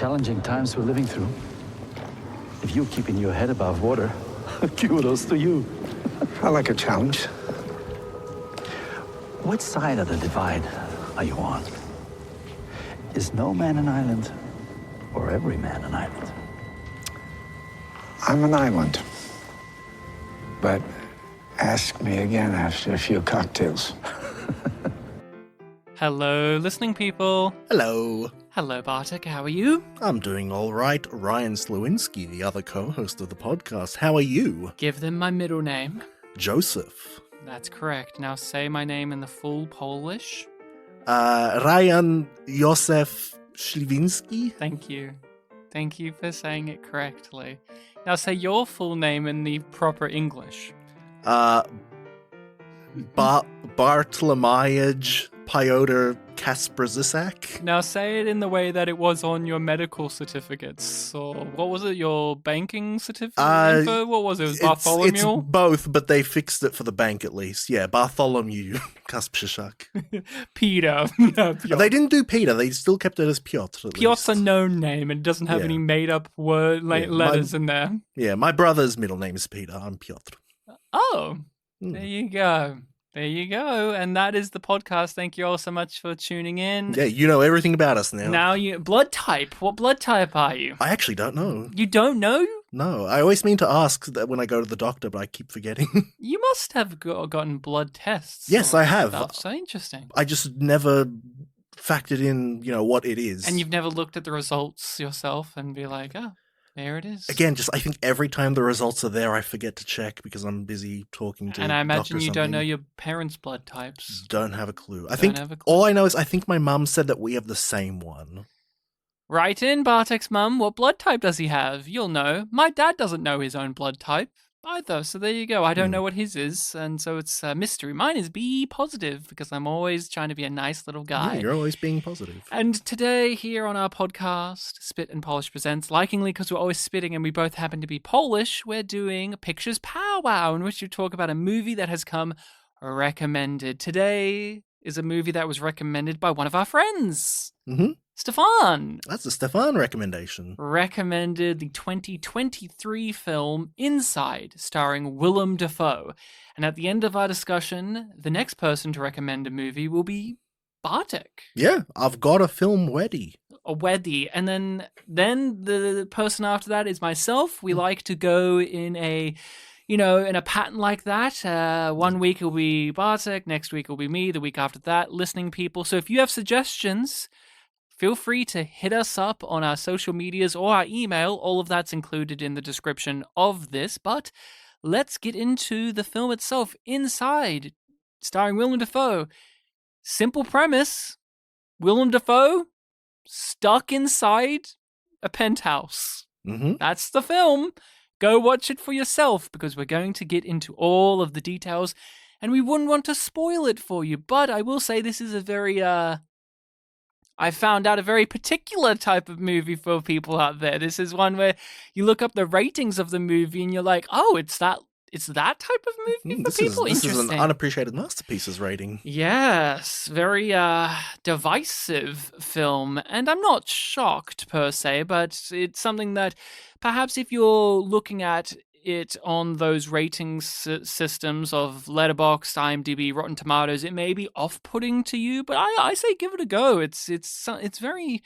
challenging times we're living through. If you're keeping your head above water, kudos to you. I like a challenge. Which side of the divide are you on? Is no man an island, or every man an island? I'm an island. But ask me again after a few cocktails. Hello, listening people. Hello. Hello, Bartek. How are you? I'm doing all right. Ryan Slewinski, the other co-host of the podcast. How are you? Give them my middle name. Joseph. That's correct. Now say my name in the full Polish. Ryan Józef Śliwiński. Thank you. Thank you for saying it correctly. Now say your full name in the proper English. Bartlomiej Piotr Kasprzysak. Now say it in the way that it was on your medical certificates. Or what was it, your banking certificate info? What was it? It was Bartholomew? It's both, but they fixed it for the bank at least. Yeah, Bartholomew Kasprzysak. Peter. They didn't do Peter, they still kept it as Piotr. Piotr's a known name and doesn't have any made-up letters in there. Yeah, my brother's middle name is Peter. I'm Piotr. Oh, there you go. There you go. And that is the podcast. Thank you all so much for tuning in. Yeah, you know everything about us now. Now, blood type. What blood type are you? I actually don't know. You don't know? No, I always mean to ask that when I go to the doctor, but I keep forgetting. You must have gotten blood tests. Yes, I have. That's so interesting. I just never factored in, what it is. And you've never looked at the results yourself and be like, oh, there it is. Again, I think every time the results are there, I forget to check because I'm busy talking to. And I imagine you don't know something. your parents' blood types. Don't have a clue. All I know is I think my mum said that we have the same one. Write in, Bartek's mum. What blood type does he have? You'll know. My dad doesn't know his own blood type either, so there you go. I don't know what his is, and so it's a mystery. Mine is B positive because I'm always trying to be a nice little guy. Yeah, you're always being positive. And today, here on our podcast, Spit and Polish Presents, likingly because we're always spitting and we both happen to be Polish, we're doing Pictures Powwow, in which we talk about a movie that has come recommended. Today is a movie that was recommended by one of our friends. Mm-hmm. Stefan. That's a Stefan recommendation. Recommended the 2023 film Inside, starring Willem Dafoe. And at the end of our discussion, the next person to recommend a movie will be Bartek. Yeah, I've got a film ready. A weddy. And then the person after that is myself. We like to go in a pattern like that. 1 week it'll be Bartek, next week it'll be me, the week after that, listening people. So if you have suggestions, feel free to hit us up on our social medias or our email. All of that's included in the description of this. But let's get into the film itself. Inside, starring Willem Dafoe. Simple premise. Willem Dafoe stuck inside a penthouse. Mm-hmm. That's the film. Go watch it for yourself because we're going to get into all of the details and we wouldn't want to spoil it for you. But I will say this is a very... I found out a very particular type of movie for people out there. This is one where you look up the ratings of the movie and you're like, oh, it's that type of movie for people? This is Interesting. an unappreciated masterpieces rating. Yes, very divisive film. And I'm not shocked per se, but it's something that perhaps if you're looking at it on those rating systems of Letterboxd, IMDb, Rotten Tomatoes, it may be off-putting to you, but I say give it a go. It's very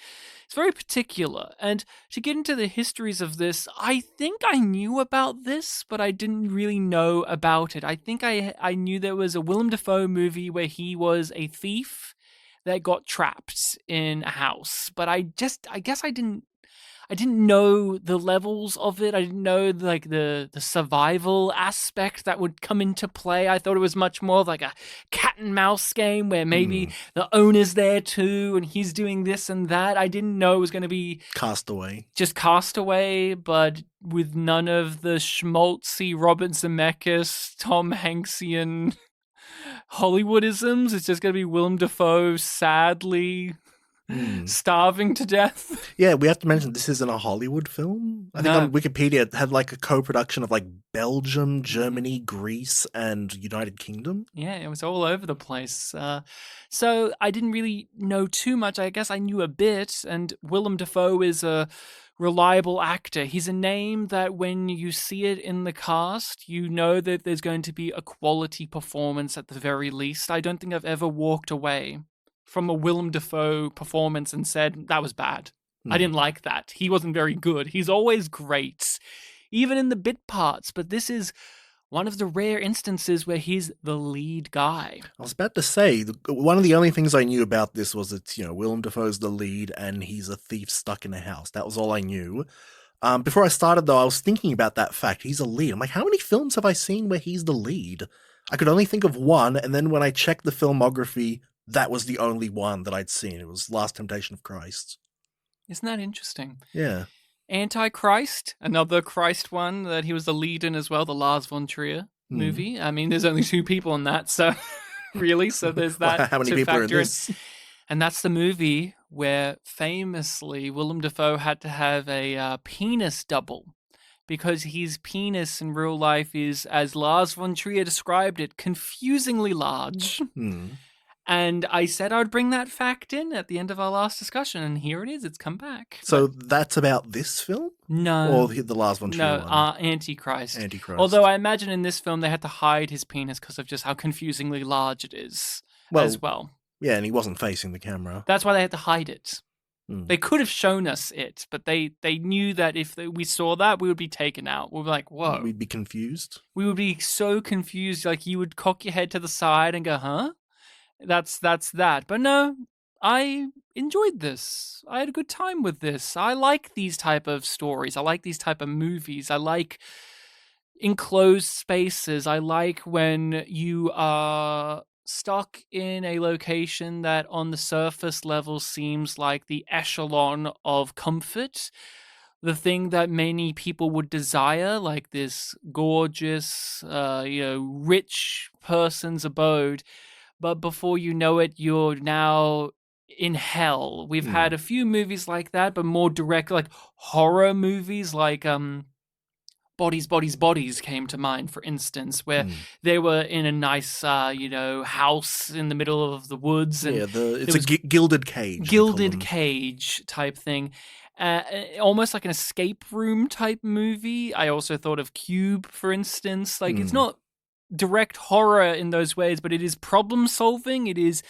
particular. And to get into the histories of this, I think I knew about this, but I didn't really know about it. I think I knew there was a Willem Dafoe movie where he was a thief that got trapped in a house, but I guess I didn't know the levels of it. I didn't know the survival aspect that would come into play. I thought it was much more of like a cat and mouse game where maybe the owner's there too and he's doing this and that. I didn't know it was going to be Castaway. Just Castaway, but with none of the schmaltzy Robert Zemeckis, Tom Hanksian Hollywoodisms. It's just going to be Willem Dafoe sadly starving to death. Yeah, we have to mention this isn't a Hollywood film. I think No. on Wikipedia it had like a co-production of like Belgium, Germany, Greece, and United Kingdom. Yeah, it was all over the place. So I didn't really know too much. I guess I knew a bit, and Willem Dafoe is a reliable actor. He's a name that when you see it in the cast, you know that there's going to be a quality performance at the very least. I don't think I've ever walked away from a Willem Dafoe performance and said, that was bad. I didn't like that. He wasn't very good. He's always great, even in the bit parts, but this is one of the rare instances where he's the lead guy. I was about to say, one of the only things I knew about this was that, Willem Dafoe's the lead and he's a thief stuck in a house. That was all I knew. Before I started, though, I was thinking about that fact. He's a lead. I'm like, how many films have I seen where he's the lead? I could only think of one, and then when I checked the filmography, that was the only one that I'd seen. It was Last Temptation of Christ. Isn't that interesting? Yeah. Antichrist, another Christ one that he was the lead in as well, the Lars von Trier movie. I mean, there's only 2 people in that, so really, so there's that. How many people are in this? And that's the movie where famously Willem Dafoe had to have a penis double because his penis in real life is, as Lars von Trier described it, confusingly large. And I said I would bring that fact in at the end of our last discussion, and here it is. It's come back. So that's about this film? No. Or the Lars von Trier one? Antichrist. Antichrist. Although I imagine in this film they had to hide his penis because of just how confusingly large it is as well. Yeah, and he wasn't facing the camera. That's why they had to hide it. They could have shown us it, but they knew that if we saw that, we would be taken out. We were like, whoa. We'd be confused. We would be so confused. Like, you would cock your head to the side and go, huh? That's that. But no, I enjoyed this. I had a good time with this. I like these type of stories. I like these type of movies. I like enclosed spaces. I like when you are stuck in a location that on the surface level seems like the echelon of comfort. The thing that many people would desire, like this gorgeous, rich person's abode. But before you know it, you're now in hell. We've had a few movies like that, but more direct, like horror movies, like Bodies, Bodies, Bodies came to mind, for instance, where they were in a nice, house in the middle of the woods. And it's a gilded cage. Gilded cage type thing. Almost like an escape room type movie. I also thought of Cube, for instance. Like, it's not direct horror in those ways, but it is problem solving. It is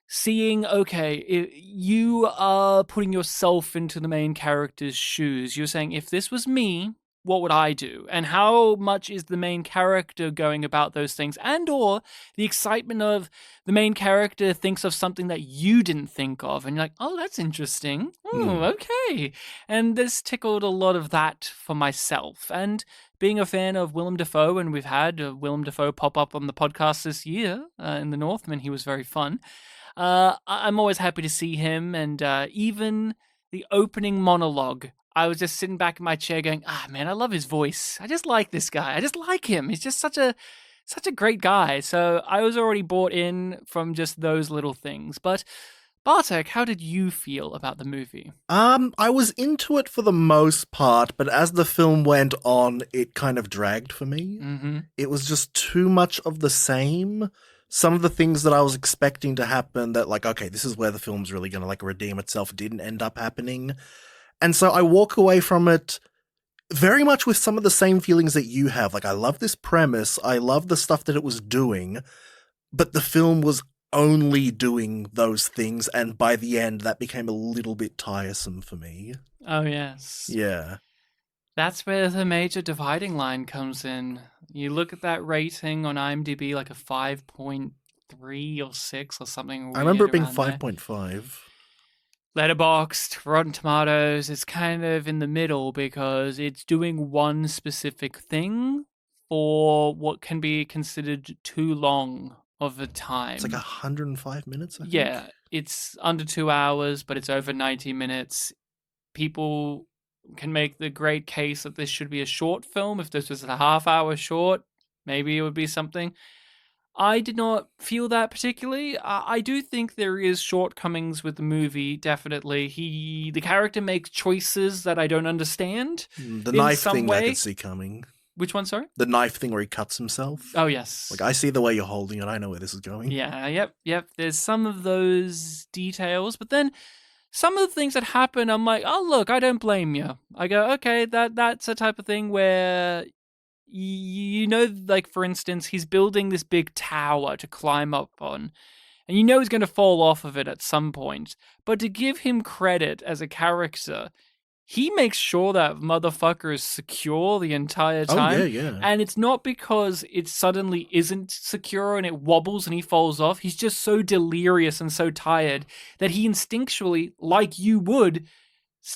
seeing, okay, you are putting yourself into the main character's shoes. You're saying, if this was me, what would I do? And how much is the main character going about those things? And or the excitement of the main character thinks of something that you didn't think of. And you're like, oh, that's interesting. Okay. And this tickled a lot of that for myself. And being a fan of Willem Dafoe, and we've had Willem Dafoe pop up on the podcast this year in The Northman, he was very fun. I'm always happy to see him. And even the opening monologue, I was just sitting back in my chair going, man, I love his voice. I just like this guy. I just like him. He's just such a great guy. So I was already bought in from just those little things. But Bartek, how did you feel about the movie? I was into it for the most part, but as the film went on, it kind of dragged for me. It was just too much of the same. Some of the things that I was expecting to happen that, like, okay, this is where the film's really going to, like, redeem itself, didn't end up happening. And so I walk away from it very much with some of the same feelings that you have. Like, I love this premise. I love the stuff that it was doing, but the film was only doing those things. And by the end, that became a little bit tiresome for me. Oh, yes. Yeah. That's where the major dividing line comes in. You look at that rating on IMDb, like a 5.3 or 6 or something. I remember it being 5.5. Letterboxd, Rotten Tomatoes, it's kind of in the middle because it's doing one specific thing for what can be considered too long of a time. It's like 105 minutes, I think. Yeah, it's under 2 hours, but it's over 90 minutes. People can make the great case that this should be a short film. If this was a half-hour short, maybe it would be something. I did not feel that particularly. I do think there is shortcomings with the movie, definitely. The character makes choices that I don't understand The in knife some thing I way. could see coming. Which one, sorry? The knife thing where he cuts himself. Oh, yes. Like, I see the way you're holding it. I know where this is going. Yeah, yep. There's some of those details, but then some of the things that happen, I'm like, oh, look, I don't blame you. I go, okay, that's a type of thing where, like, for instance, he's building this big tower to climb up on, and he's going to fall off of it at some point. But to give him credit as a character, he makes sure that motherfucker is secure the entire time. Oh, yeah. And it's not because it suddenly isn't secure and it wobbles and he falls off. He's just so delirious and so tired that he instinctually, like you would,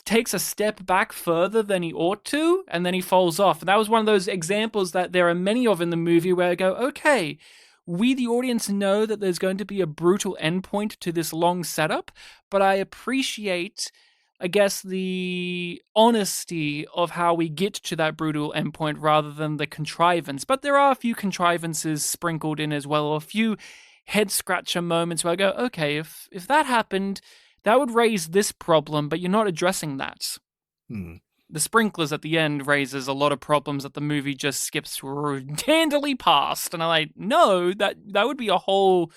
takes a step back further than he ought to, and then he falls off. And that was one of those examples that there are many of in the movie where I go, okay, we, the audience, know that there's going to be a brutal endpoint to this long setup, but I appreciate, I guess, the honesty of how we get to that brutal endpoint rather than the contrivance. But there are a few contrivances sprinkled in as well, or a few head-scratcher moments where I go, okay, if that happened, that would raise this problem, but you're not addressing that. The sprinklers at the end raises a lot of problems that the movie just skips handily past. And I'm like, no, that would be a whole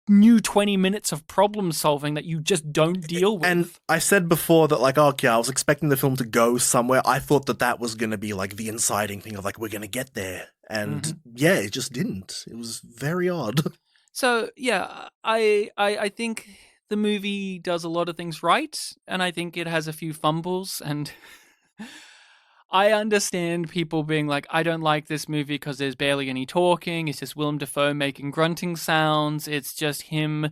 new 20 minutes of problem solving that you just don't deal with. And I said before that, like, okay, I was expecting the film to go somewhere. I thought that was going to be, like, the inciting thing of, like, we're going to get there. And, yeah, it just didn't. It was very odd. So, yeah, I think the movie does a lot of things right, and I think it has a few fumbles, and I understand people being like, I don't like this movie because there's barely any talking, it's just Willem Dafoe making grunting sounds, it's just him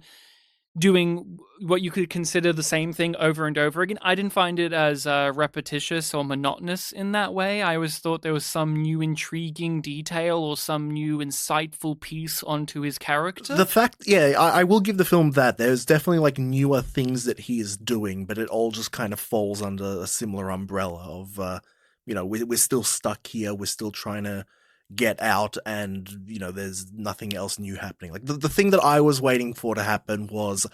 doing what you could consider the same thing over and over again. I didn't find it as repetitious or monotonous in that way. I always thought there was some new intriguing detail or some new insightful piece onto his character. The fact, yeah, I will give the film that. There's definitely, like, newer things that he is doing, but it all just kind of falls under a similar umbrella of, we're still stuck here, we're still trying to get out, and there's nothing else new happening. Like the thing that I was waiting for to happen was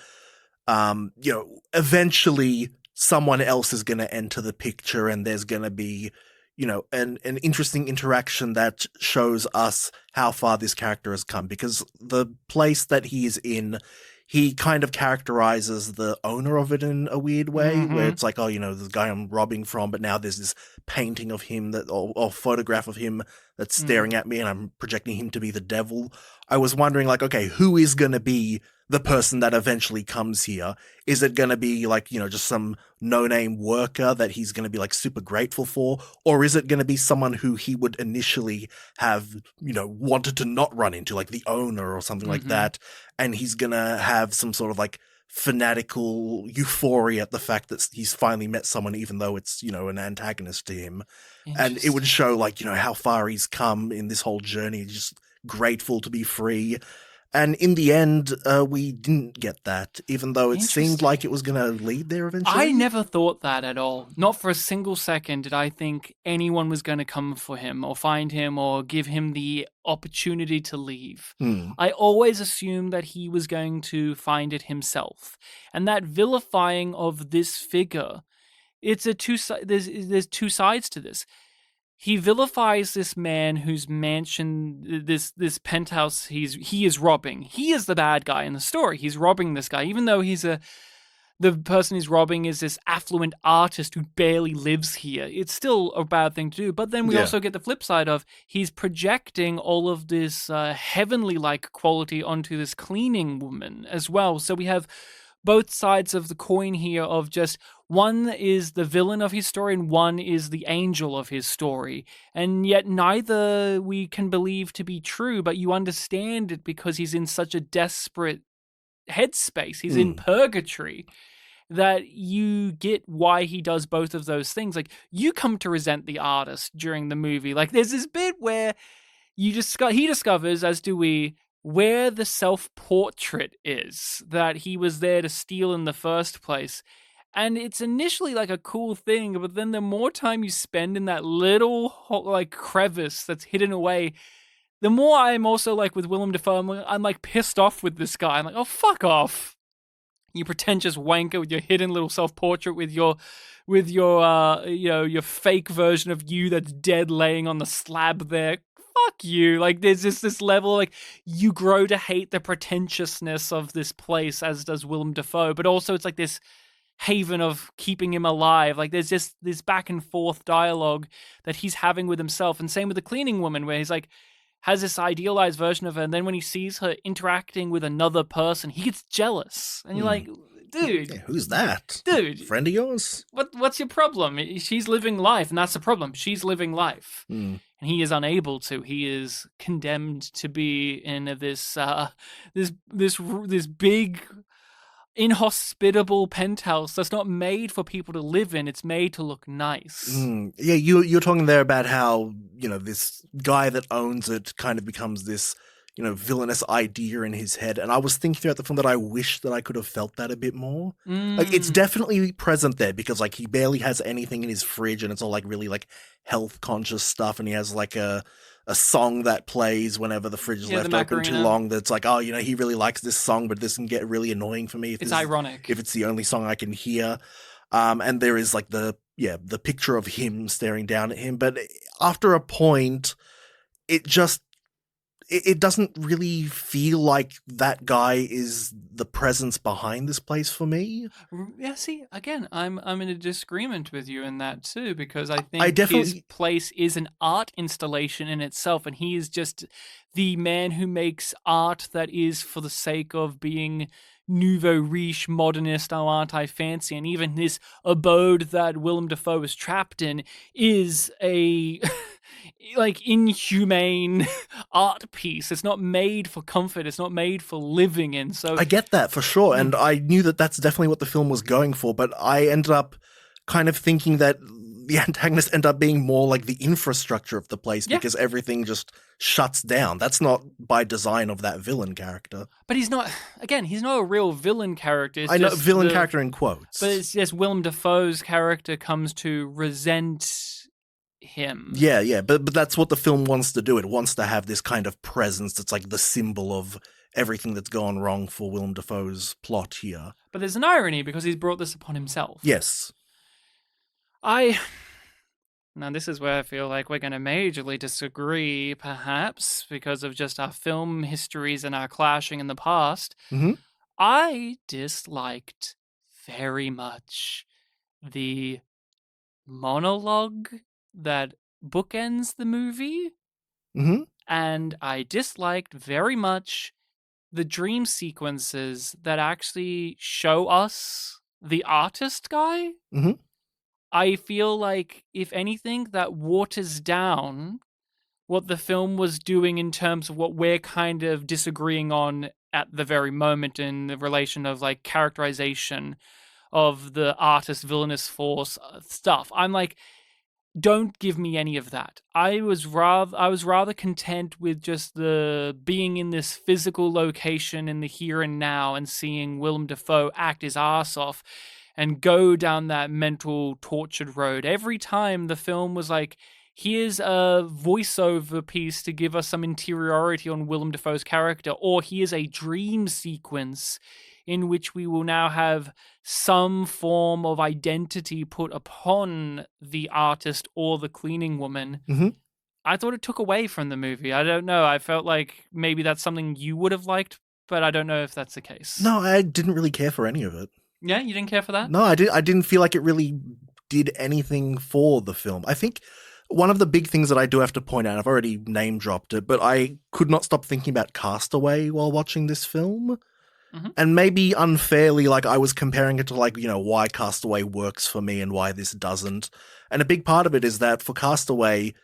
eventually someone else is going to enter the picture, and there's going to be an interesting interaction that shows us how far this character has come, because the place that he is in, he kind of characterizes the owner of it in a weird way, where it's like, oh, the guy I'm robbing from, but now there's this painting of him or photograph of him that's staring at me, and I'm projecting him to be the devil. I was wondering, like, okay, who is going to be the person that eventually comes here? Is it going to be like, just some no-name worker that he's going to be like super grateful for? Or is it going to be someone who he would initially have, wanted to not run into, like the owner or something like that? And he's going to have some sort of like fanatical euphoria at the fact that he's finally met someone, even though it's, an antagonist to him. And it would show, like, how far he's come in this whole journey, just grateful to be free. And in the end, we didn't get that, even though it seemed like it was going to lead there eventually. I never thought that at all. Not for a single second did I think anyone was going to come for him or find him or give him the opportunity to leave. I always assumed that he was going to find it himself. And that vilifying of this figure, there's two sides to this. He vilifies this man whose mansion, this penthouse he is robbing. He is the bad guy in the story. He's robbing this guy, even though the person he's robbing is this affluent artist who barely lives here. It's still a bad thing to do. But then we also get the flip side of he's projecting all of this heavenly-like quality onto this cleaning woman as well. So we have both sides of the coin here of just one is the villain of his story and one is the angel of his story. And yet neither we can believe to be true, but you understand it because he's in such a desperate headspace. He's in purgatory that you get why he does both of those things. Like, you come to resent the artist during the movie. Like, there's this bit where he discovers, as do we, where the self-portrait is that he was there to steal in the first place. And it's initially like a cool thing, but then the more time you spend in that little like crevice that's hidden away, the more I'm also like with Willem Dafoe, I'm like pissed off with this guy. I'm like, oh, fuck off, you pretentious wanker with your hidden little self-portrait with your your fake version of you that's dead laying on the slab there. Fuck you. Like, there's just this level, like, you grow to hate the pretentiousness of this place, as does Willem Dafoe, but also it's like this haven of keeping him alive. Like, there's just this back and forth dialogue that he's having with himself, and same with the cleaning woman, where he's like, has this idealized version of her, and then when he sees her interacting with another person, he gets jealous. And you're like, dude. Yeah, who's that? Dude. Friend of yours? What's your problem? She's living life, and that's the problem. She's living life. And he is unable to. He is condemned to be in this big, inhospitable penthouse that's not made for people to live in. It's made to look nice. Yeah, you're talking there about how, this guy that owns it kind of becomes this, villainous idea in his head. And I was thinking throughout the film that I wish that I could have felt that a bit more. Like, it's definitely present there because, like, he barely has anything in his fridge and it's all, like, really, like, health-conscious stuff. And he has, like, a song that plays whenever the fridge is left open too long that's like, oh, he really likes this song, but this can get really annoying for me. It's ironic. If it's the only song I can hear. And there is, like, the picture of him staring down at him. But after a point, it doesn't really feel like that guy is the presence behind this place for me. Yeah, see, again, I'm in a disagreement with you in that too, because I think his place is an art installation in itself, and he is just the man who makes art that is for the sake of being nouveau riche, modernist, oh, aren't I fancy? And even this abode that Willem Dafoe is trapped in is a like inhumane art piece. It's not made for comfort. It's not made for living in. So I get that for sure, and I knew that that's definitely what the film was going for. But I ended up kind of thinking that the antagonists end up being more like the infrastructure of the place because everything just shuts down. That's not by design of that villain character. But he's not, again, he's not a real villain character. It's I know, villain character in quotes. But it's just Willem Dafoe's character comes to resent him. Yeah, but that's what the film wants to do. It wants to have this kind of presence that's like the symbol of everything that's gone wrong for Willem Dafoe's plot here. But there's an irony because he's brought this upon himself. Yes. Now this is where I feel like we're going to majorly disagree, perhaps, because of just our film histories and our clashing in the past. I disliked very much the monologue that bookends the movie. And I disliked very much the dream sequences that actually show us the artist guy. I feel like, if anything, that waters down what the film was doing in terms of what we're kind of disagreeing on at the very moment in the relation of, like, characterization of the artist villainous force stuff. I'm like, don't give me any of that. I was rather content with just the being in this physical location in the here and now and seeing Willem Dafoe act his ass off and go down that mental tortured road. Every time the film was like, here's a voiceover piece to give us some interiority on Willem Dafoe's character, or here's a dream sequence in which we will now have some form of identity put upon the artist or the cleaning woman. I thought it took away from the movie. I don't know. I felt like maybe that's something you would have liked, but I don't know if that's the case. No, I didn't really care for any of it. Yeah, you didn't care for that? No, I didn't feel like it really did anything for the film. I think one of the big things that I do have to point out, I've already name dropped it, but I could not stop thinking about Castaway while watching this film. And maybe unfairly, like, I was comparing it to, like, why Castaway works for me and why this doesn't. And a big part of it is that for Castaway,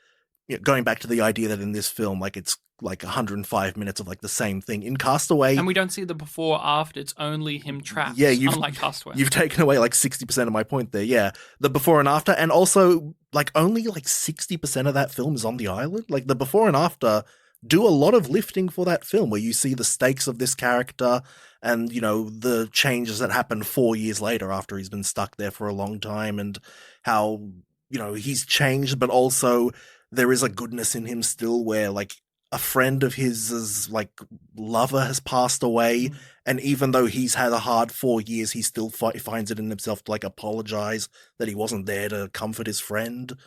going back to the idea that in this film, like, it's like 105 minutes of like the same thing. In Castaway, and we don't see the before after, it's only him trapped. Yeah, unlike Castaway. You've taken away like 60% of my point there. Yeah, the before and after, and also like only like 60% of that film is on the island. Like the before and after do a lot of lifting for that film, where you see the stakes of this character and, the changes that happen 4 years later after he's been stuck there for a long time, and how, he's changed, but also there is a goodness in him still, where like a friend of his like lover has passed away, and even though he's had a hard 4 years, he still finds it in himself to like apologize that he wasn't there to comfort his friend.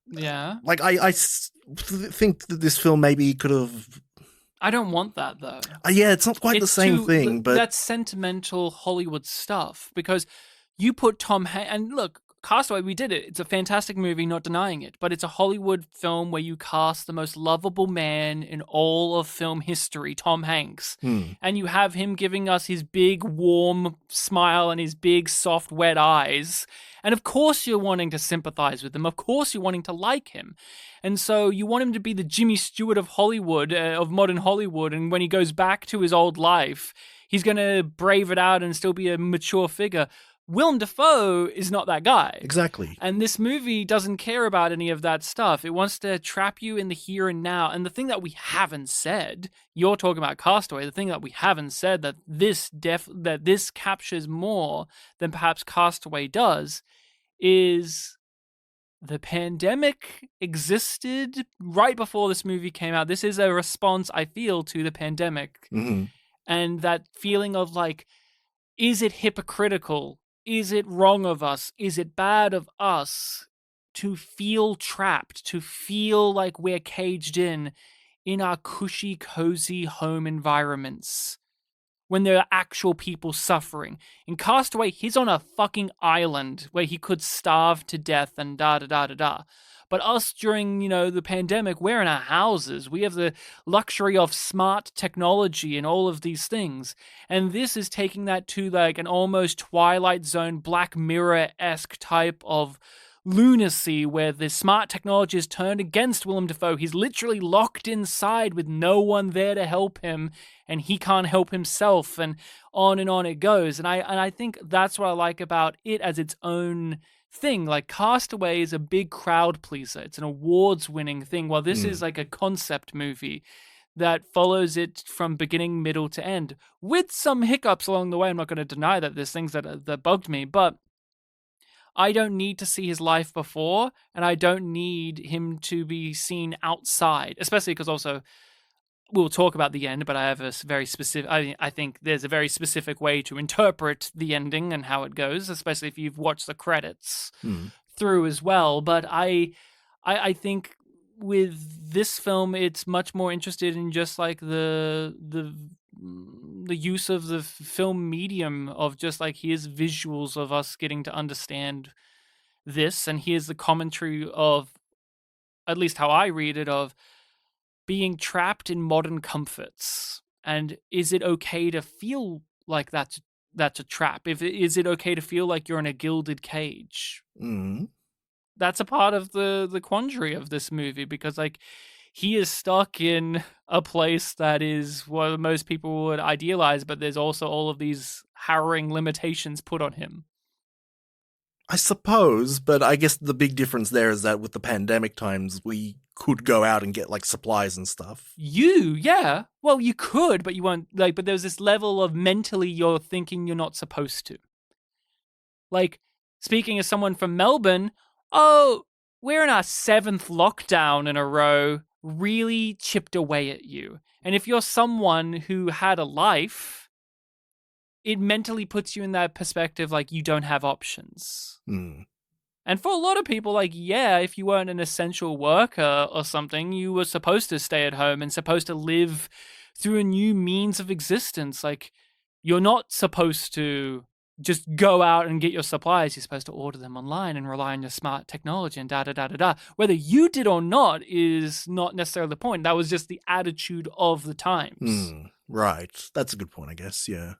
Yeah. Like think that this film maybe could have. I don't want that though. Yeah, it's not quite the same thing, but that's sentimental Hollywood stuff. Because you put Tom Hanks, and look, Castaway, we did it. It's a fantastic movie, not denying it. But it's a Hollywood film where you cast the most lovable man in all of film history, Tom Hanks. And you have him giving us his big, warm smile and his big, soft, wet eyes. And of course you're wanting to sympathize with him. Of course you're wanting to like him. And so you want him to be the Jimmy Stewart of Hollywood, of modern Hollywood. And when he goes back to his old life, he's going to brave it out and still be a mature figure. Willem Dafoe is not that guy. Exactly. And this movie doesn't care about any of that stuff. It wants to trap you in the here and now. And the thing that we haven't said, you're talking about Castaway, the thing that we haven't said that this captures more than perhaps Castaway does is the pandemic existed right before this movie came out. This is a response, I feel, to the pandemic. And that feeling of like, is it hypocritical? Is it wrong of us? Is it bad of us to feel trapped, to feel like we're caged in our cushy, cozy home environments when there are actual people suffering? In Castaway, he's on a fucking island where he could starve to death and da-da-da-da-da. But us during, the pandemic, we're in our houses. We have the luxury of smart technology and all of these things. And this is taking that to like an almost Twilight Zone, Black Mirror-esque type of lunacy where the smart technology is turned against Willem Dafoe. He's literally locked inside with no one there to help him, and he can't help himself, and on it goes. And I think that's what I like about it as its own thing. Like Castaway is a big crowd pleaser. It's an awards-winning thing, while this is like a concept movie that follows it from beginning, middle to end, with some hiccups along the way. I'm not going to deny that there's things that bugged me, but I don't need to see his life before, and I don't need him to be seen outside, especially because also we'll talk about the end, but I have a very specific, I think there's a very specific way to interpret the ending and how it goes, especially if you've watched the credits through as well. But I think with this film, it's much more interested in just like the use of the film medium of just like, here's visuals of us getting to understand this, and here's the commentary of, at least how I read it, of being trapped in modern comforts. And is it okay to feel like that's a trap? Is it okay to feel like you're in a gilded cage? That's a part of the quandary of this movie, because like he is stuck in a place that is what most people would idealize, but there's also all of these harrowing limitations put on him. I suppose, but I guess the big difference there is that with the pandemic times, we could go out and get like supplies and stuff. Yeah. Well, you could, but you won't. Like, but there's this level of mentally you're thinking you're not supposed to. Like, speaking as someone from Melbourne, we're in our 7th lockdown in a row, really chipped away at you. And if you're someone who had a life, it mentally puts you in that perspective like you don't have options. And for a lot of people, like, yeah, if you weren't an essential worker or something, you were supposed to stay at home and supposed to live through a new means of existence. Like, you're not supposed to just go out and get your supplies. You're supposed to order them online and rely on your smart technology and da-da-da-da-da. Whether you did or not is not necessarily the point. That was just the attitude of the times. Right. That's a good point, I guess, yeah.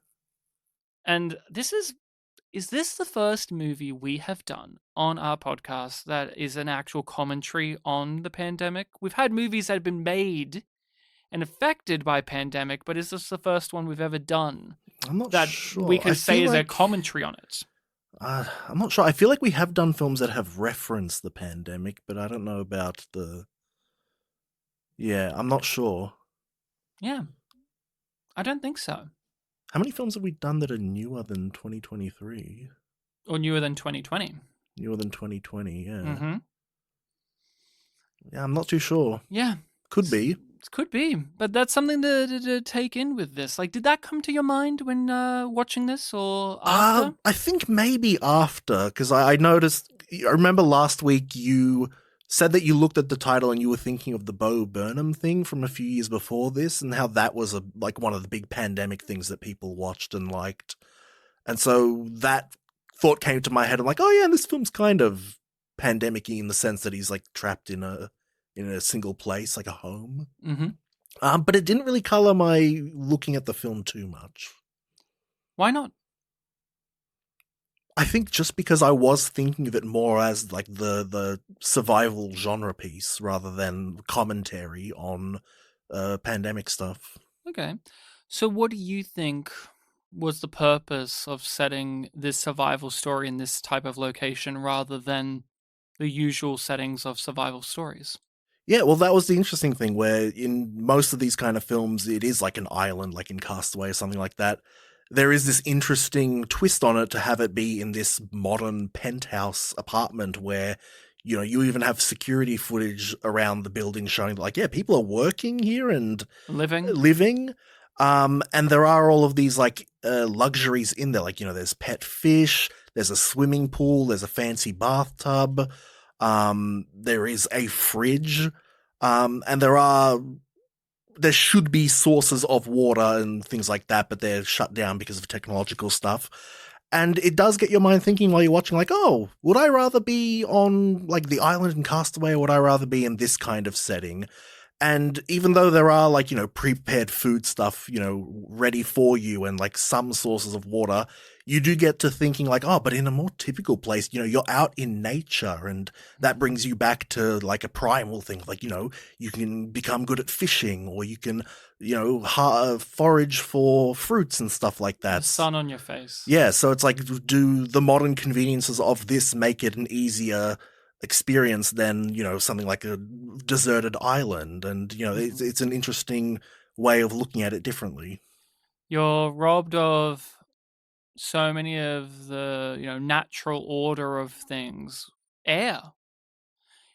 And is this the first movie we have done on our podcast that is an actual commentary on the pandemic? We've had movies that have been made and affected by pandemic, but is this the first one we've ever done I'm not that sure. we could say is a commentary on it? I'm not sure. I feel like we have done films that have referenced the pandemic, but I don't know about Yeah, I'm not sure. Yeah. I don't think so. How many films have we done that are newer than 2023? Or newer than 2020? Newer than 2020, yeah. Mm-hmm. Yeah, I'm not too sure. Yeah. Could be. Could be, but that's something to take in with this. Like, did that come to your mind when watching this, or after? I think maybe after, because I noticed. I remember last week you said that you looked at the title and you were thinking of the Bo Burnham thing from a few years before this, and how that was one of the big pandemic things that people watched and liked. And so that thought came to my head. I'm like, oh yeah, this film's kind of pandemic-y in the sense that he's like trapped in a single place, like a home. Mm-hmm. But it didn't really color my looking at the film too much. Why not? I think just because I was thinking of it more as like the survival genre piece rather than commentary on pandemic stuff. Okay. So what do you think was the purpose of setting this survival story in this type of location rather than the usual settings of survival stories? Yeah, well, that was the interesting thing, where in most of these kind of films, it is like an island, like in Castaway or something like that. There is this interesting twist on it to have it be in this modern penthouse apartment where, you know, you even have security footage around the building showing that, like, yeah, people are working here and Living. And there are all of these like luxuries in there. Like, you know, there's pet fish, there's a swimming pool, there's a fancy bathtub. There is a fridge, and there should be sources of water and things like that, but they're shut down because of technological stuff. And it does get your mind thinking while you're watching, like, oh, would I rather be on like the island in Castaway, or would I rather be in this kind of setting? And even though there are like, you know, prepared food stuff, you know, ready for you and like some sources of water, you do get to thinking like, oh, but in a more typical place, you know, you're out in nature, and that brings you back to like a primal thing. Like, you know, you can become good at fishing, or you can, you know, forage for fruits and stuff like that. The sun on your face. Yeah. So it's like, do the modern conveniences of this make it an easier experience than, you know, something like a deserted island? And, you know, it's an interesting way of looking at it differently. You're robbed of so many of the, you know, natural order of things. Air.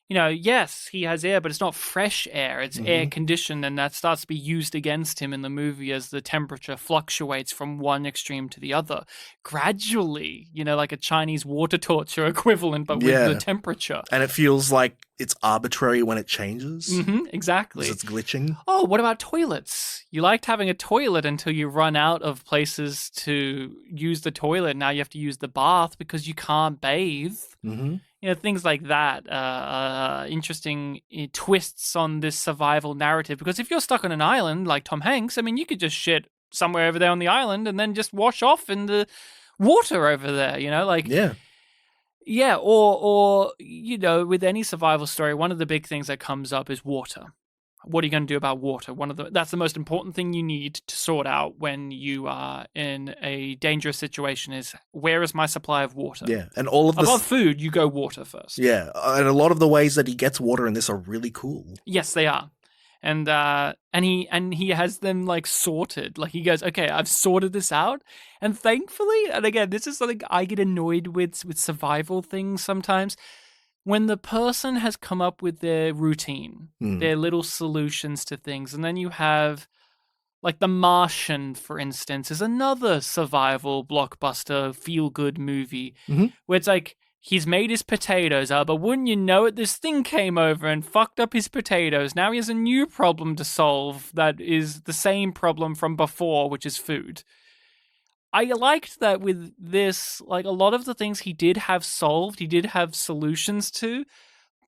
You know, yes, he has air, but it's not fresh air. It's air conditioned, and that starts to be used against him in the movie as the temperature fluctuates from one extreme to the other. Gradually, you know, like a Chinese water torture equivalent, but with the temperature. And it feels like it's arbitrary when it changes. Exactly. Because it's glitching. Oh, what about toilets? You liked having a toilet until you run out of places to use the toilet. Now you have to use the bath because you can't bathe. You know, things like that. Interesting twists on this survival narrative. Because if you're stuck on an island like Tom Hanks, I mean, you could just shit somewhere over there on the island and then just wash off in the water over there, you know? Like, yeah, or you know, with any survival story, one of the big things that comes up is water. What are you going to do about water? That's the most important thing you need to sort out when you are in a dangerous situation is, where is my supply of water? Yeah, and all of this... Above food, you go water first. Yeah, and a lot of the ways that he gets water in this are really cool. Yes, they are. And he has them like sorted. Like he goes, okay, I've sorted this out. And thankfully, and again, this is something I get annoyed with survival things sometimes. When the person has come up with their routine, their little solutions to things, and then you have, like, The Martian, for instance, is another survival blockbuster feel-good movie, where it's like, he's made his potatoes, but wouldn't you know it, this thing came over and fucked up his potatoes. Now he has a new problem to solve that is the same problem from before, which is food. I liked that with this, like, a lot of the things he did have solved, he did have solutions to,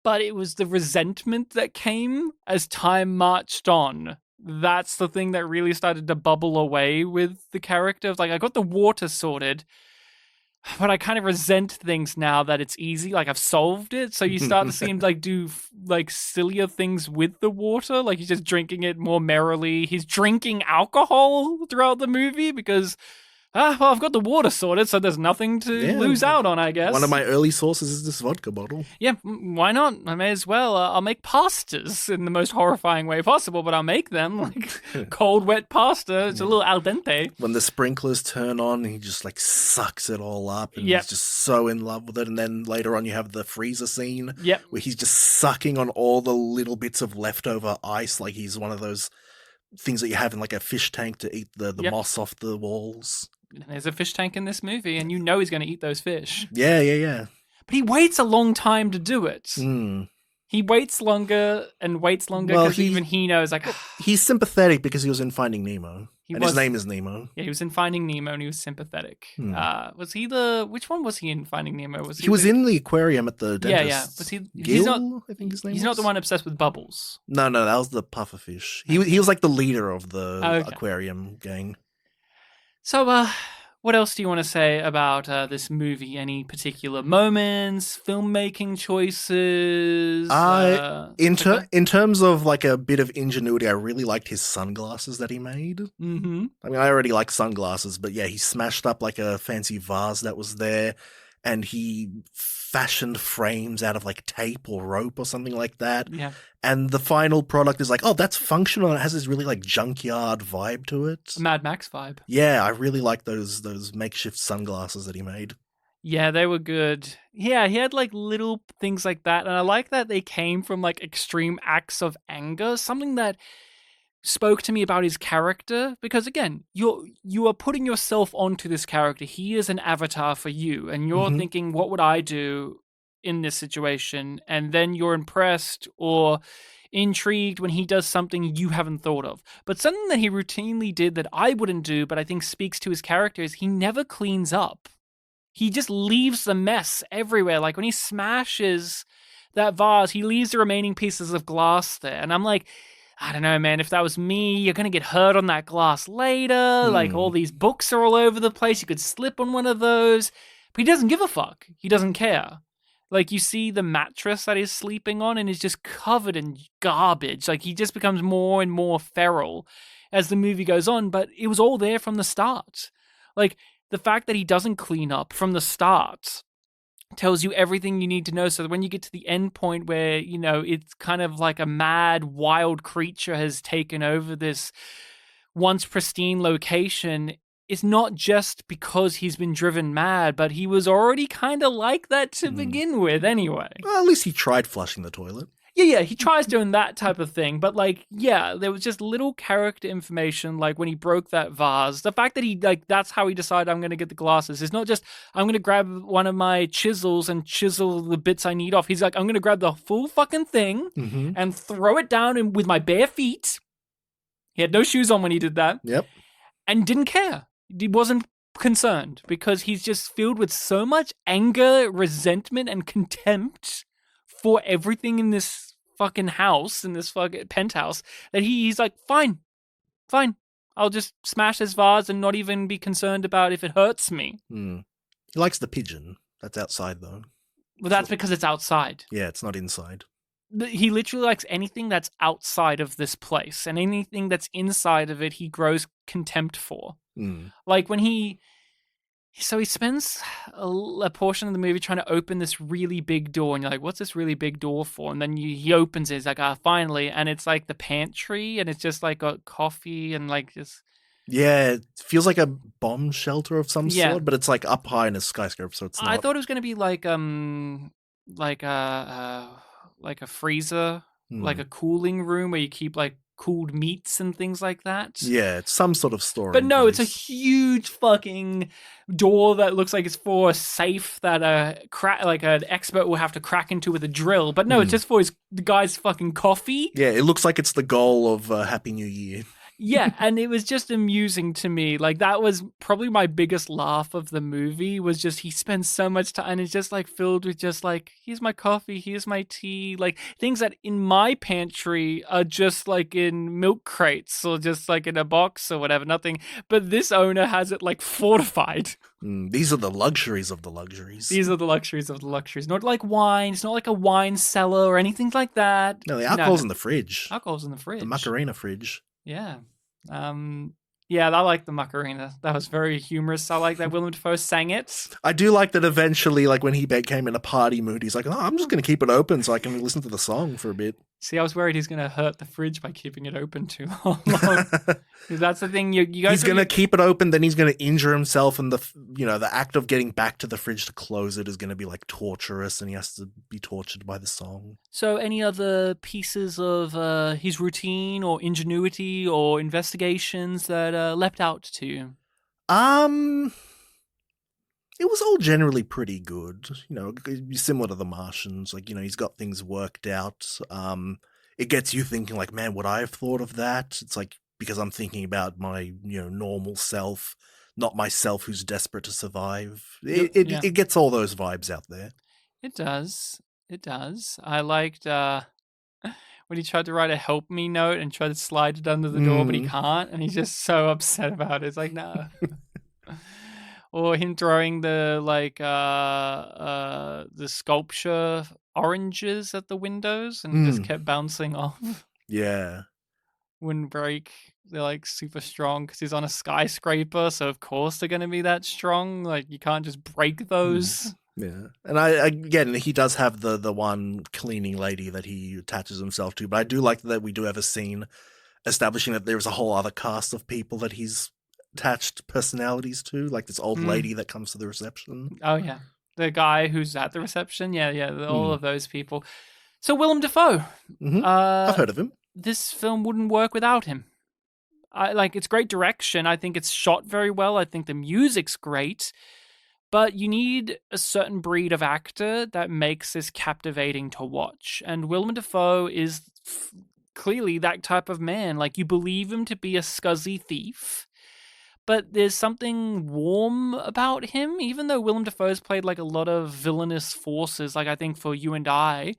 but it was the resentment that came as time marched on. That's the thing that really started to bubble away with the character. It's like, I got the water sorted, but I kind of resent things now that it's easy. Like, I've solved it. So you start to see him, like, do, like, sillier things with the water. Like, he's just drinking it more merrily. He's drinking alcohol throughout the movie because Well, I've got the water sorted, so there's nothing to lose out on, I guess. One of my early sources is this vodka bottle. Yeah, why not? I may as well. I'll make pastas in the most horrifying way possible, but I'll make them like cold, wet pasta. It's a little al dente. When the sprinklers turn on, he just like sucks it all up, and he's just so in love with it. And then later on, you have the freezer scene where he's just sucking on all the little bits of leftover ice, like he's one of those things that you have in like a fish tank to eat the moss off the walls. There's a fish tank in this movie, and you know he's going to eat those fish. Yeah. But he waits a long time to do it. He waits longer and waits longer because even he knows, like... He's sympathetic because he was in Finding Nemo. His name is Nemo. Yeah, he was in Finding Nemo, and he was sympathetic. Was he the... Which one was he in Finding Nemo? He was in the aquarium at the dentist. Yeah. Was he... Gil, I think his name He's not the one obsessed with bubbles. No, that was the pufferfish. He was like the leader of the aquarium gang. So, what else do you want to say about this movie? Any particular moments, filmmaking choices? In terms of like a bit of ingenuity, I really liked his sunglasses that he made. Mm-hmm. I mean, I already like sunglasses, but yeah, he smashed up like a fancy vase that was there, and he fashioned frames out of like tape or rope or something like that. Yeah. And the final product is like, oh, that's functional, and it has this really like junkyard vibe to it. Mad Max vibe. Yeah, I really like those makeshift sunglasses that he made. Yeah, they were good. Yeah, he had like little things like that, and I like that they came from like extreme acts of anger, something that spoke to me about his character, because again, you are putting yourself onto this character. He is an avatar for you, and you're thinking, what would I do in this situation? And then you're impressed or intrigued when he does something you haven't thought of. But something that he routinely did that I wouldn't do, but I think speaks to his character, is he never cleans up. He just leaves the mess everywhere. Like when he smashes that vase, he leaves the remaining pieces of glass there, and I'm like, I don't know, man, if that was me, you're going to get hurt on that glass later. Like, all these books are all over the place. You could slip on one of those. But he doesn't give a fuck. He doesn't care. Like, you see the mattress that he's sleeping on, and is just covered in garbage. Like, he just becomes more and more feral as the movie goes on. But it was all there from the start. Like, the fact that he doesn't clean up from the start tells you everything you need to know, so that when you get to the end point where, you know, it's kind of like a mad, wild creature has taken over this once pristine location, it's not just because he's been driven mad, but he was already kind of like that to begin with anyway. Well, at least he tried flushing the toilet. Yeah, he tries doing that type of thing, but like, yeah, there was just little character information, like when he broke that vase, the fact that he, like, that's how he decided I'm going to get the glasses. It's not just, I'm going to grab one of my chisels and chisel the bits I need off. He's like, I'm going to grab the full fucking thing and throw it down with my bare feet. He had no shoes on when he did that. Yep. And didn't care. He wasn't concerned because he's just filled with so much anger, resentment, and contempt for everything in this fucking house, in this fucking penthouse, that he's like, fine. I'll just smash this vase and not even be concerned about if it hurts me. He likes the pigeon. That's outside, though. Well, that's because it's outside. Yeah, it's not inside. He literally likes anything that's outside of this place, and anything that's inside of it, he grows contempt for. Like when he spends a portion of the movie trying to open this really big door, and you're like, what's this really big door for? And then he opens it, it's like, finally, and it's like the pantry, and it's just like got coffee and like just... Yeah, it feels like a bomb shelter of some sort, but it's like up high in a skyscraper, so it's not... I thought it was going to be like a freezer, like a cooling room where you keep like cooled meats and things like that. Yeah, it's some sort of storage. But no, it's a huge fucking door that looks like it's for a safe that an expert will have to crack into with a drill. But no, it's just for the guy's fucking coffee. Yeah, it looks like it's the goal of Happy New Year. Yeah, and it was just amusing to me. Like, that was probably my biggest laugh of the movie, was just he spends so much time and it's just like filled with just like, here's my coffee, here's my tea, like things that in my pantry are just like in milk crates or just like in a box or whatever, nothing. But this owner has it like fortified. These are the luxuries of the luxuries. These are the luxuries of the luxuries. Not like wine. It's not like a wine cellar or anything like that. No, the alcohol's in the fridge. Alcohol's in the fridge. The Macarena fridge. Yeah. Yeah, I like the Macarena. That was very humorous. I like that Willem Dafoe sang it. I do like that eventually, like when he became in a party mood, he's like, oh, I'm just going to keep it open so I can listen to the song for a bit. See, I was worried he's going to hurt the fridge by keeping it open too long. That's the thing. You guys. He's going to keep it open, then he's going to injure himself, and the act of getting back to the fridge to close it is going to be like torturous, and he has to be tortured by the song. So, any other pieces of his routine or ingenuity or investigations that leapt out to you? It was all generally pretty good. Similar to The Martians. Like, he's got things worked out. It gets you thinking, like, man, would I have thought of that? It's like, because I'm thinking about my, normal self, not myself who's desperate to survive. It gets all those vibes out there. It does. It does. I liked when he tried to write a help me note and tried to slide it under the door, but he can't, and he's just so upset about it. It's like, no. Or him throwing the sculpture oranges at the windows and just kept bouncing off. Yeah. Wouldn't break. They're like super strong because he's on a skyscraper, so of course they're going to be that strong. Like, you can't just break those. Yeah. And again, he does have the one cleaning lady that he attaches himself to, but I do like that we do have a scene establishing that there's a whole other cast of people that he's attached personalities to, like this old lady that comes to the reception. Oh yeah, the guy who's at the reception. Yeah, all of those people. So Willem Dafoe, I've heard of him. This film wouldn't work without him. It's great direction. I think it's shot very well. I think the music's great, but you need a certain breed of actor that makes this captivating to watch. And Willem Dafoe is clearly that type of man. Like, you believe him to be a scuzzy thief, but there's something warm about him, even though Willem Dafoe's played like a lot of villainous forces. Like, I think for you and I,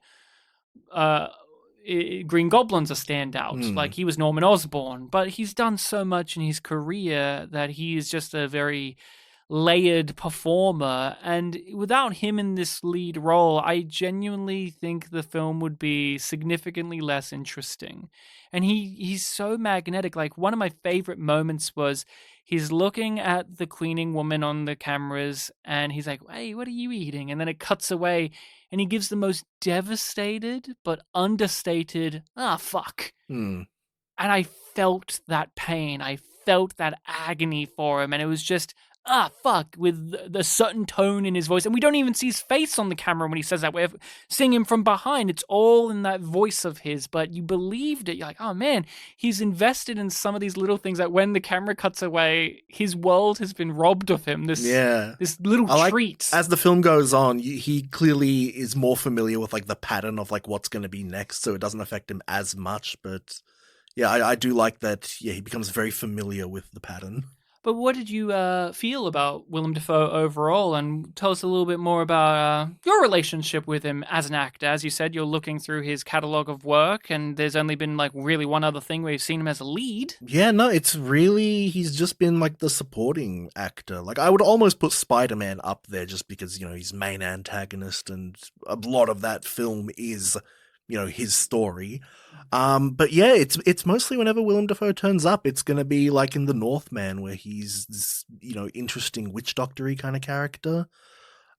Green Goblin's a standout. Like, he was Norman Osborn, but he's done so much in his career that he is just a very layered performer. And without him in this lead role, I genuinely think the film would be significantly less interesting. And he's so magnetic. Like, one of my favorite moments was he's looking at the cleaning woman on the cameras and he's like, hey, what are you eating? And then it cuts away and he gives the most devastated but understated, fuck. And I felt that pain. I felt that agony for him. And it was just, fuck, with the certain tone in his voice. And we don't even see his face on the camera when he says that. We're seeing him from behind. It's all in that voice of his, but you believed it. You're like, oh man, he's invested in some of these little things that when the camera cuts away, his world has been robbed of him. This little treat. As the film goes on, he clearly is more familiar with like the pattern of like what's going to be next, so it doesn't affect him as much. But yeah, I do like that. Yeah, he becomes very familiar with the pattern. But what did you feel about Willem Dafoe overall? And tell us a little bit more about your relationship with him as an actor. As you said, you're looking through his catalogue of work, and there's only been like really one other thing where you've seen him as a lead. Yeah, no, it's really, he's just been like the supporting actor. Like, I would almost put Spider-Man up there just because, he's main antagonist, and a lot of that film is, his story. But yeah, it's mostly whenever Willem Dafoe turns up, it's going to be like in The Northman, where he's this, interesting witch doctor-y kind of character.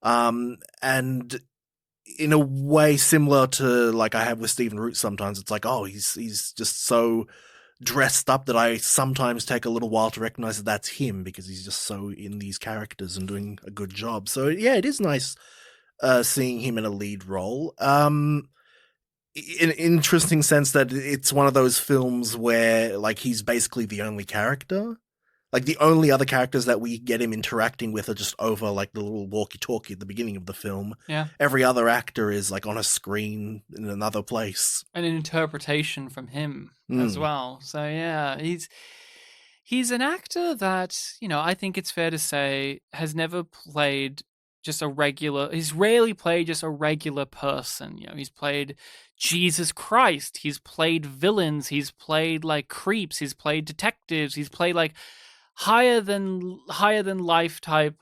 And in a way similar to like I have with Stephen Root sometimes, it's like, oh, he's just so dressed up that I sometimes take a little while to recognize that that's him, because he's just so in these characters and doing a good job. So yeah, it is nice seeing him in a lead role. In an interesting sense that it's one of those films where like he's basically the only character. Like, the only other characters that we get him interacting with are just over like the little walkie-talkie at the beginning of the film. Yeah. Every other actor is like on a screen in another place. And an interpretation from him as well. So yeah, he's an actor that, I think it's fair to say has never played just a regular, he's rarely played just a regular person. He's played Jesus Christ, he's played villains, he's played like creeps, he's played detectives, he's played like higher than life type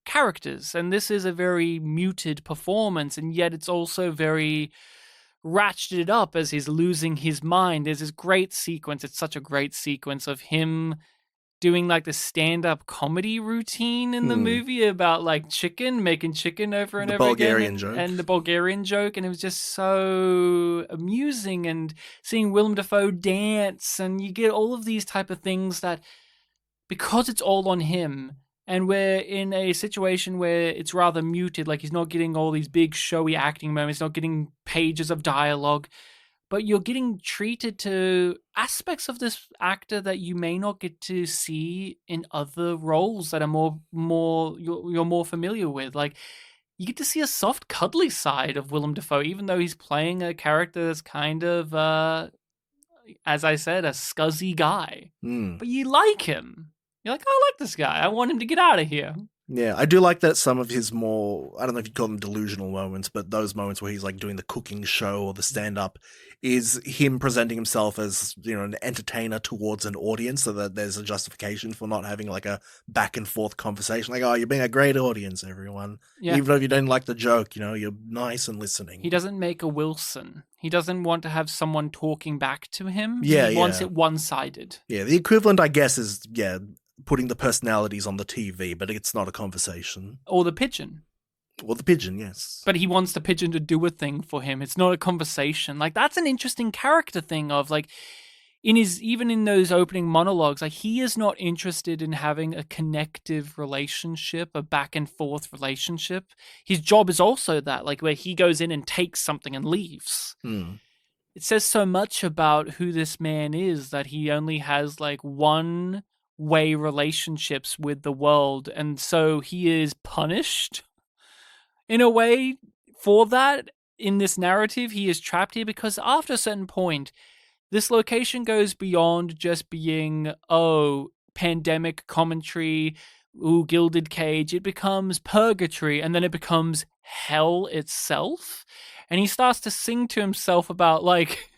characters. And this is a very muted performance, and yet it's also very ratcheted it up as he's losing his mind. There's this great sequence. It's such a great sequence of him doing like the stand-up comedy routine in the movie about like making chicken over and The over Bulgarian again, joke. and the Bulgarian joke, and it was just so amusing. And seeing Willem Dafoe dance, and you get all of these type of things that, because it's all on him, and we're in a situation where it's rather muted, like he's not getting all these big showy acting moments, not getting pages of dialogue, but you're getting treated to aspects of this actor that you may not get to see in other roles that are you're more familiar with. Like, you get to see a soft, cuddly side of Willem Dafoe, even though he's playing a character that's kind of, as I said, a scuzzy guy. But you like him. You're like, I like this guy. I want him to get out of here. Yeah, I do like that some of his more, I don't know if you call them delusional moments, but those moments where he's like doing the cooking show or the stand-up is him presenting himself as, an entertainer towards an audience, so that there's a justification for not having like a back and forth conversation. Like, oh, you're being a great audience, everyone. Yeah. Even if you don't like the joke, you're nice and listening. He doesn't make a Wilson. He doesn't want to have someone talking back to him. Yeah, he wants it one-sided. Yeah, the equivalent, I guess, is, putting the personalities on the TV, but it's not a conversation. Or the pigeon. Or the pigeon, yes. But he wants the pigeon to do a thing for him. It's not a conversation. Like, that's an interesting character thing of, like, even in those opening monologues, like, he is not interested in having a connective relationship, a back and forth relationship. His job is also that, like, where he goes in and takes something and leaves. It says so much about who this man is that he only has, like, one-way relationships with the world, and so he is punished in a way for that. In this narrative, he is trapped here because after a certain point, this location goes beyond just being, pandemic commentary, gilded cage. It becomes purgatory, and then it becomes hell itself. And he starts to sing to himself about, like,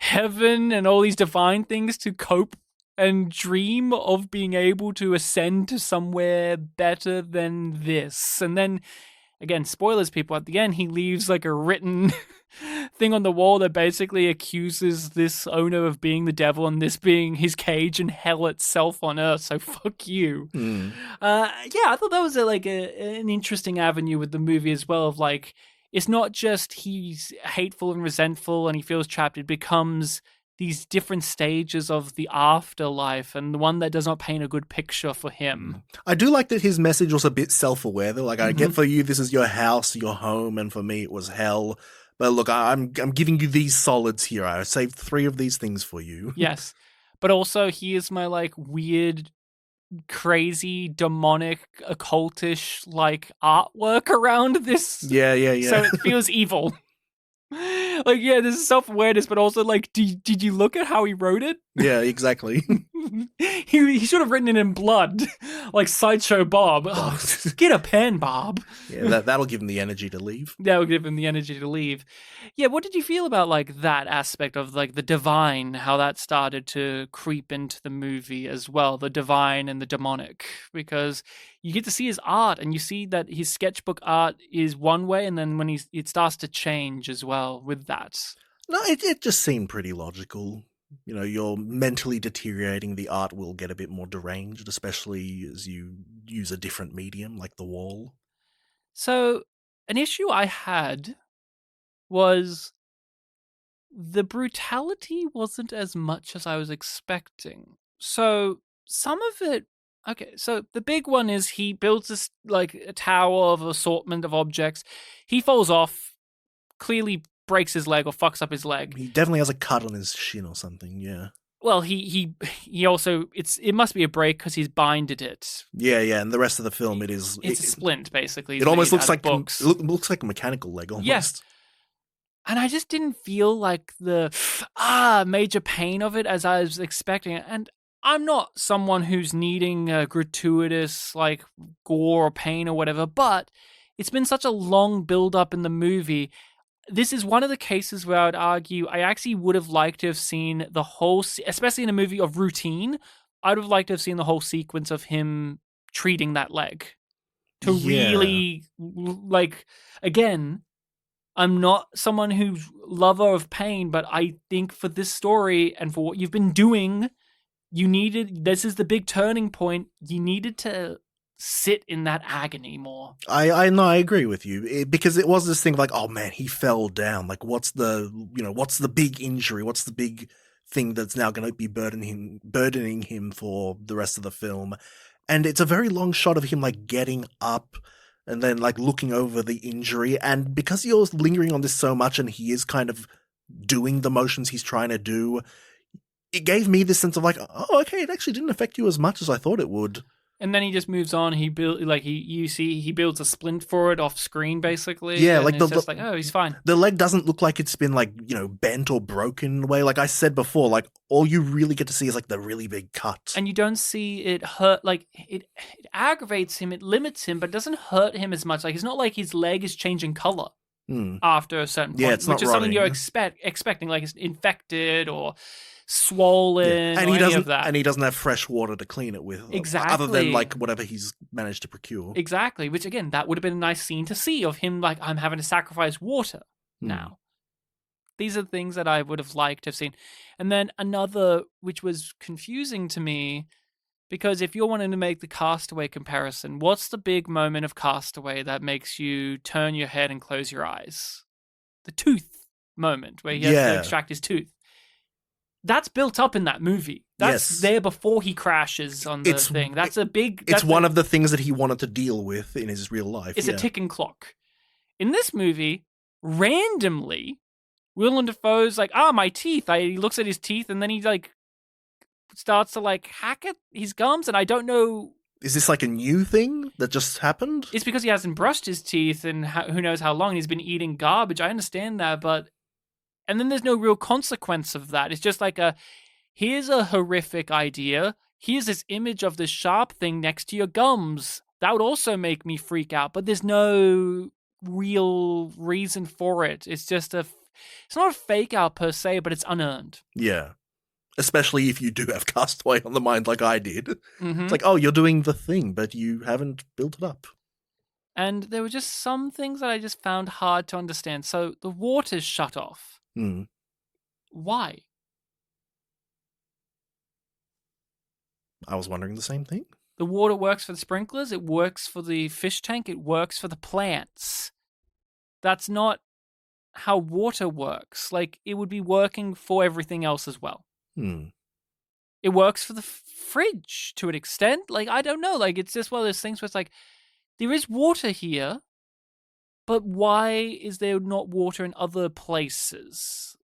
heaven and all these divine things to cope and dream of being able to ascend to somewhere better than this. And then, again, spoilers, people, at the end, he leaves like a written thing on the wall that basically accuses this owner of being the devil and this being his cage and hell itself on earth. So fuck you. I thought that was an interesting avenue with the movie as well, of like, it's not just he's hateful and resentful and he feels trapped. It becomes these different stages of the afterlife, and the one that does not paint a good picture for him. I do like that his message was a bit self-aware. Though, like, I get for you, this is your house, your home, and for me, it was hell. But look, I'm giving you these solids here. I saved 3 of these things for you. Yes, but also here's my like weird, crazy, demonic, occultish like artwork around this. Yeah. So it feels evil. Like, yeah, this is self-awareness, but also, like, did you look at how he wrote it? Yeah, exactly. he should have written it in blood, like Sideshow Bob. Oh, get a pen, Bob. Yeah, that'll give him the energy to leave. That'll give him the energy to leave. Yeah, what did you feel about, like, that aspect of, like, the divine, how that started to creep into the movie as well, the divine and the demonic? Because you get to see his art, and you see that his sketchbook art is one way, and then when it starts to change as well with that. No, it just seemed pretty logical. You're mentally deteriorating, the art will get a bit more deranged, especially as you use a different medium, like the wall. So, an issue I had was the brutality wasn't as much as I was expecting. So, some of it... Okay, so the big one is he builds this, like, a tower of assortment of objects. He falls off, clearly breaks his leg or fucks up his leg. He definitely has a cut on his shin or something, yeah. Well, he also... It must be a break because he's binded it. Yeah, and the rest of the film, it's a splint, basically. It almost looks like books. It looks like a mechanical leg, almost. Yes. And I just didn't feel like the major pain of it as I was expecting it. And I'm not someone who's needing a gratuitous, like, gore or pain or whatever, but it's been such a long build-up in the movie. This is one of the cases where I would argue I actually would have liked to have seen the whole, especially in a movie of routine, I would have liked to have seen the whole sequence of him treating that leg. Really, like, again, I'm not someone who lover of pain, but I think for this story and for what you've been doing, this is the big turning point. You needed to sit in that agony more. I know, I agree with you, because it was this thing like, oh man, he fell down. Like, what's the big injury? What's the big thing that's now going to be burdening him for the rest of the film? And it's a very long shot of him like getting up and then like looking over the injury. And because you're lingering on this so much and he is kind of doing the motions he's trying to do, it gave me this sense of like, oh, okay, it actually didn't affect you as much as I thought it would. And then he just moves on. He builds a splint for it off screen, basically. Yeah, and like it's just like, oh, he's fine. The leg doesn't look like it's been like, bent or broken in a way. Like I said before, like all you really get to see is like the really big cut. And you don't see it hurt. Like it aggravates him, it limits him, but it doesn't hurt him as much. Like it's not like his leg is changing color after a certain point, it's not which is something rotting. you're expecting, like it's infected or swollen, and or he any doesn't of that. and he doesn't have fresh water to clean it with, Exactly. other than like whatever he's managed to procure. Exactly, which again, that would have been a nice scene to see of him like, I'm having to sacrifice water now. These are things that I would have liked to have seen. And then another, which was confusing to me, because if you're wanting to make the Castaway comparison, what's the big moment of Castaway that makes you turn your head and close your eyes? The tooth moment, where he has to extract his tooth. That's built up in that movie. That's there before he crashes on the thing. That's a big... It's one of the things that he wanted to deal with in his real life. It's a ticking clock. In this movie, randomly, Willem Dafoe's like, my teeth. He looks at his teeth and then he like starts to like hack at his gums, and I don't know... Is this like a new thing that just happened? It's because he hasn't brushed his teeth and who knows how long, and he's been eating garbage. I understand that, but... And then there's no real consequence of that. It's just like here's a horrific idea. Here's this image of this sharp thing next to your gums. That would also make me freak out, but there's no real reason for it. It's just it's not a fake out per se, but it's unearned. Yeah. Especially if you do have Castaway on the mind like I did. Mm-hmm. It's like, oh, you're doing the thing, but you haven't built it up. And there were just some things that I just found hard to understand. So the water's shut off. Why? I was wondering the same thing. The water works for the sprinklers, it works for the fish tank, it works for the plants. That's not how water works. Like, it would be working for everything else as well. It works for the fridge to an extent. Like, I don't know. Like, it's just one of those things where it's like, there is water here, but why is there not water in other places?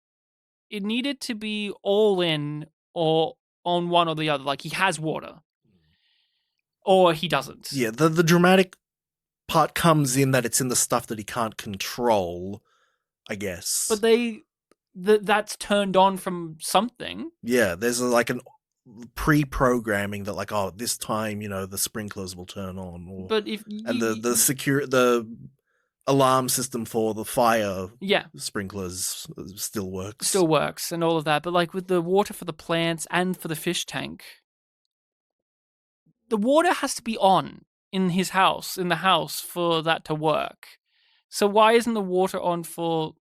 It needed to be all in or on one or the other. Like, he has water. Or he doesn't. Yeah, the dramatic part comes in that it's in the stuff that he can't control, I guess. But that's turned on from something. Yeah, there's like an pre-programming that like, oh, this time, the sprinklers will turn on. But if the alarm system for the fire sprinklers still works. And all of that. But like with the water for the plants and for the fish tank, the water has to be on in the house for that to work. So why isn't the water on for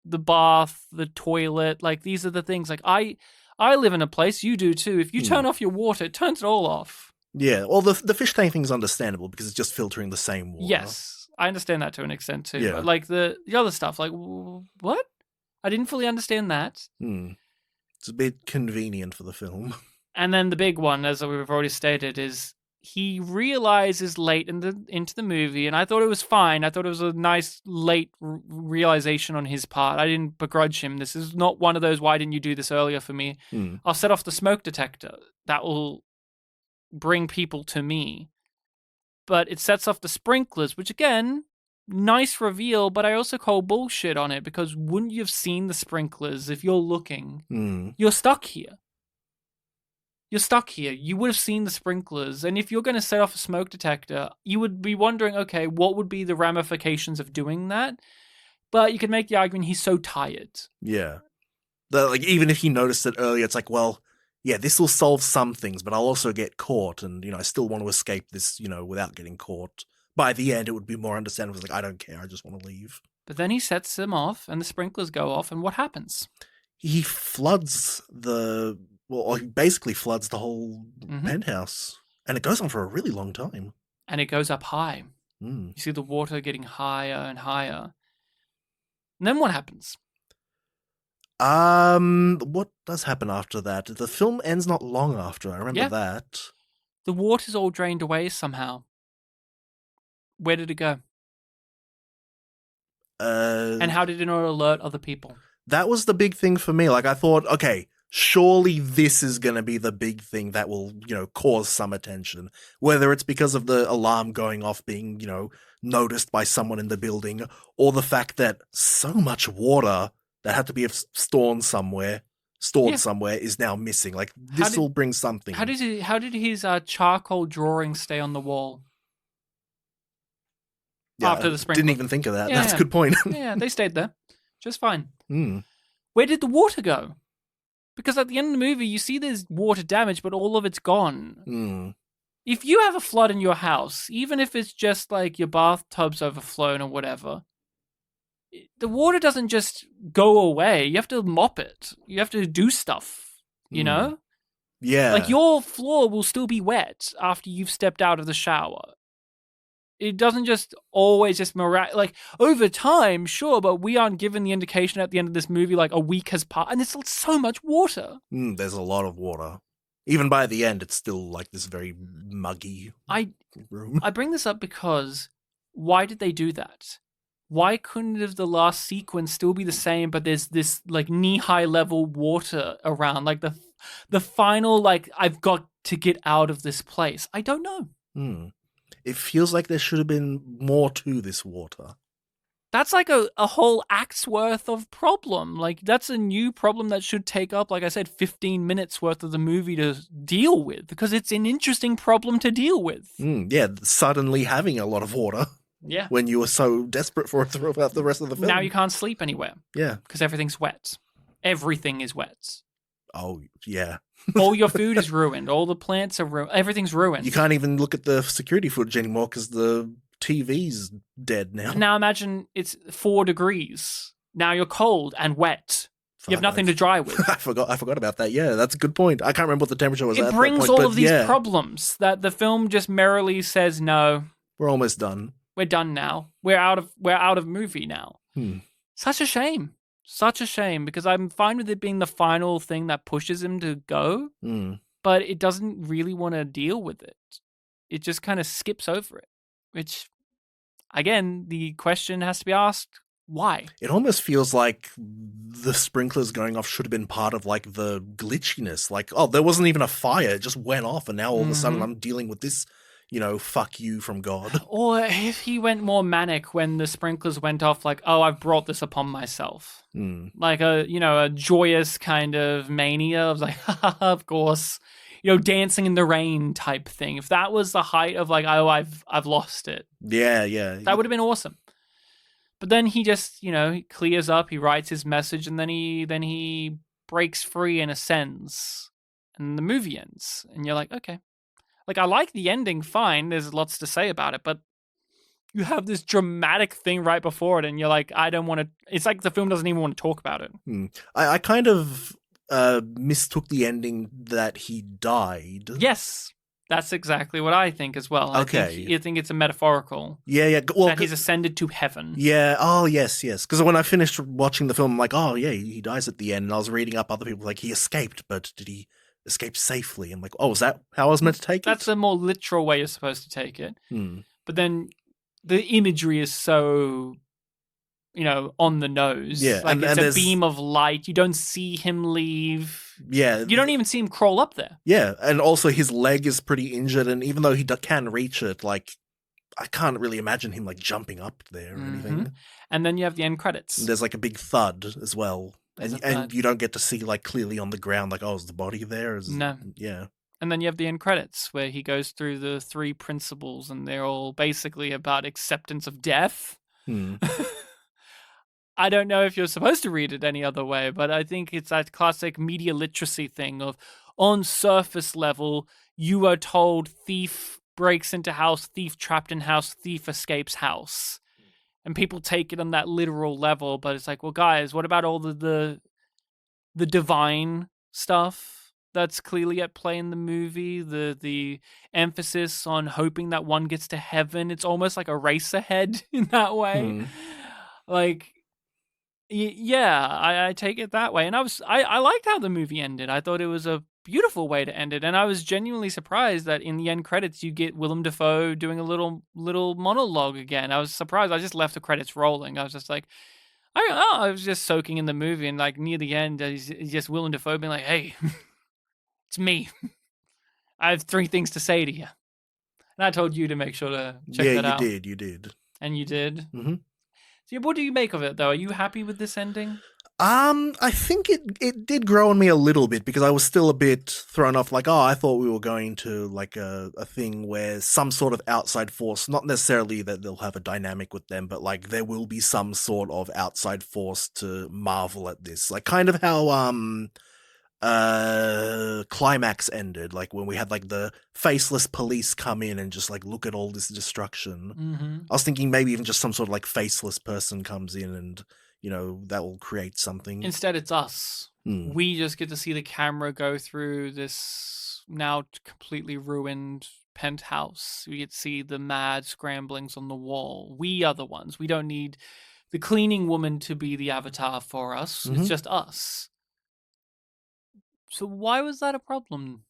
the bath, the toilet? Like, these are the things. Like, I live in a place, you do too. If you turn off your water, it turns it all off. Yeah, well, the fish tank thing's understandable because it's just filtering the same water. Yes, I understand that to an extent too. Yeah. But like the other stuff, like, what? I didn't fully understand that. It's a bit convenient for the film. And then the big one, as we've already stated, is he realizes late into the movie, and I thought it was fine. I thought it was a nice late realization on his part. I didn't begrudge him. This is not one of those, why didn't you do this earlier for me? I'll set off the smoke detector. That will bring people to me. But it sets off the sprinklers, which again, nice reveal, but I also call bullshit on it, because wouldn't you have seen the sprinklers if you're looking? You're stuck here. You're stuck here. You would have seen the sprinklers. And if you're going to set off a smoke detector, you would be wondering, okay, what would be the ramifications of doing that? But you could make the argument he's so tired. Yeah. Like, even if he noticed it earlier, it's like, well, yeah, this will solve some things, but I'll also get caught. And, I still want to escape this, without getting caught. By the end, it would be more understandable. It's like, I don't care. I just want to leave. But then he sets them off, and the sprinklers go off, and what happens? He floods he basically floods the whole penthouse. And it goes on for a really long time. And it goes up high. Mm. You see the water getting higher and higher. And then what happens? What does happen after that? The film ends not long after. I remember that. The water's all drained away somehow. Where did it go? And how did it not alert other people? That was the big thing for me. Like, I thought, okay, surely this is going to be the big thing that will, cause some attention. Whether it's because of the alarm going off being, noticed by someone in the building, or the fact that so much water that had to be stored somewhere is now missing. Like, this will bring something. How did his charcoal drawing stay on the wall? Yeah, after the sprinkler? Didn't even think of that. Yeah, that's a good point. Yeah, they stayed there. Just fine. Mm. Where did the water go? Because at the end of the movie, you see there's water damage, but all of it's gone. Mm. If you have a flood in your house, even if it's just like your bathtub's overflown or whatever, the water doesn't just go away. You have to mop it. You have to do stuff, you know? Yeah. Like, your floor will still be wet after you've stepped out of the shower. It doesn't just always just like, over time, sure, but we aren't given the indication at the end of this movie, like, a week has passed, and there's still so much water. There's a lot of water. Even by the end, it's still like this very muggy room. I bring this up because why did they do that? Why couldn't have the last sequence still be the same, but there's this like knee-high level water around, like the final, like, I've got to get out of this place? I don't know. It feels like there should have been more to this water. That's like a whole act's worth of problem. Like, that's a new problem that should take up, like I said, 15 minutes worth of the movie to deal with, because it's an interesting problem to deal with. Yeah, suddenly having a lot of water. Yeah. When you were so desperate for it throughout the rest of the film. Now you can't sleep anywhere. Yeah. Because everything's wet. Everything is wet. Oh, yeah. All your food is ruined. All the plants are ruined. Everything's ruined. You can't even look at the security footage anymore because the TV's dead now. Now imagine it's 4 degrees. Now you're cold and wet. You have nothing to dry with. I forgot about that. Yeah, that's a good point. I can't remember what the temperature was at that point. It brings all of these problems that the film just merrily says, no. We're almost done. We're done now. We're out of movie now. Such a shame. Such a shame, because I'm fine with it being the final thing that pushes him to go, but it doesn't really want to deal with it. It just kind of skips over it, which, again, the question has to be asked, why? It almost feels like the sprinklers going off should have been part of, like, the glitchiness. Like, oh, there wasn't even a fire. It just went off, and now all of a sudden I'm dealing with this, fuck you from God. Or if he went more manic when the sprinklers went off, like, oh, I've brought this upon myself. Like a joyous kind of mania of like, of course, dancing in the rain type thing. If that was the height of like, oh, I've lost it. Yeah. That would have been awesome. But then he just, he clears up, he writes his message, and then he breaks free and ascends. And the movie ends. And you're like, okay. Like, I like the ending, fine. There's lots to say about it, but you have this dramatic thing right before it, and you're like, I don't want to. It's like the film doesn't even want to talk about it. I kind of mistook the ending that he died. Yes, that's exactly what I think as well. Okay. I think it's a metaphorical. Yeah. Well, that he's ascended to heaven. Yeah. Oh, yes. Because when I finished watching the film, I'm like, oh, yeah, he dies at the end. And I was reading up other people like he escaped, but did he escape safely? I'm like, oh, is that how I was meant to take it? That's a more literal way you're supposed to take it. But then the imagery is so, on the nose. Yeah. Like, it's a beam of light. You don't see him leave. Yeah. You don't even see him crawl up there. Yeah. And also his leg is pretty injured. And even though he can reach it, like, I can't really imagine him, like, jumping up there or anything. And then you have the end credits. And there's, like, a big thud as well. And you don't get to see, like, clearly on the ground, like, oh, is the body there? No. Yeah. And then you have the end credits where he goes through the 3 principles, and they're all basically about acceptance of death. I don't know if you're supposed to read it any other way, but I think it's that classic media literacy thing of, on surface level, you are told thief breaks into house, thief trapped in house, thief escapes house. and people take it on that literal level, but it's like, well, guys, what about all the divine stuff that's clearly at play in the movie? The emphasis on hoping that one gets to heaven. It's almost like a race ahead in that way. Like, yeah, I take it that way. And I liked how the movie ended. I thought it was a beautiful way to end it. And I was genuinely surprised that in the end credits, you get Willem Dafoe doing a little monologue again. I was surprised. I just left the credits rolling. I was just like, I don't know. I was just soaking in the movie. And like near the end, he's just Willem Dafoe being like, hey, it's me. I have 3 things to say to you. And I told you to make sure to check that out. Yeah, you did. And you did? Mm-hmm. So what do you make of it, though? Are you happy with this ending? I think it did grow on me a little bit because I was still a bit thrown off. Like, I thought we were going to like a thing where some sort of outside force, not necessarily that they'll have a dynamic with them, but like there will be some sort of outside force to marvel at this. Like kind of how Climax ended, like when we had like the faceless police come in and just like look at all this destruction. Mm-hmm. I was thinking maybe even just some sort of like faceless person comes in and, that will create something. Instead, it's us. We just get to see the camera go through this now completely ruined penthouse. We get to see the mad scramblings on the wall. We are the ones. We don't need the cleaning woman to be the avatar for us. It's just us. So why was that a problem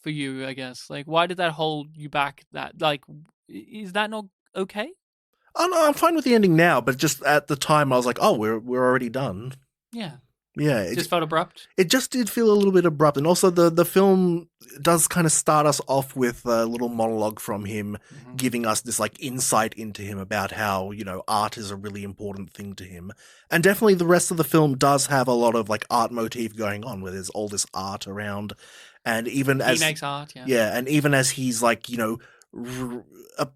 for you, I guess? Like, why did that hold you back? That, like, is that not okay? Oh, no, I'm fine with the ending now, but just at the time I was like, oh, we're already done. Yeah. Yeah. It just felt abrupt? It just did feel a little bit abrupt. And also the film does kind of start us off with a little monologue from him giving us this like insight into him about how, art is a really important thing to him. And definitely the rest of the film does have a lot of like art motif going on where there's all this art around. And even he makes art, yeah. Yeah, and even as he's like,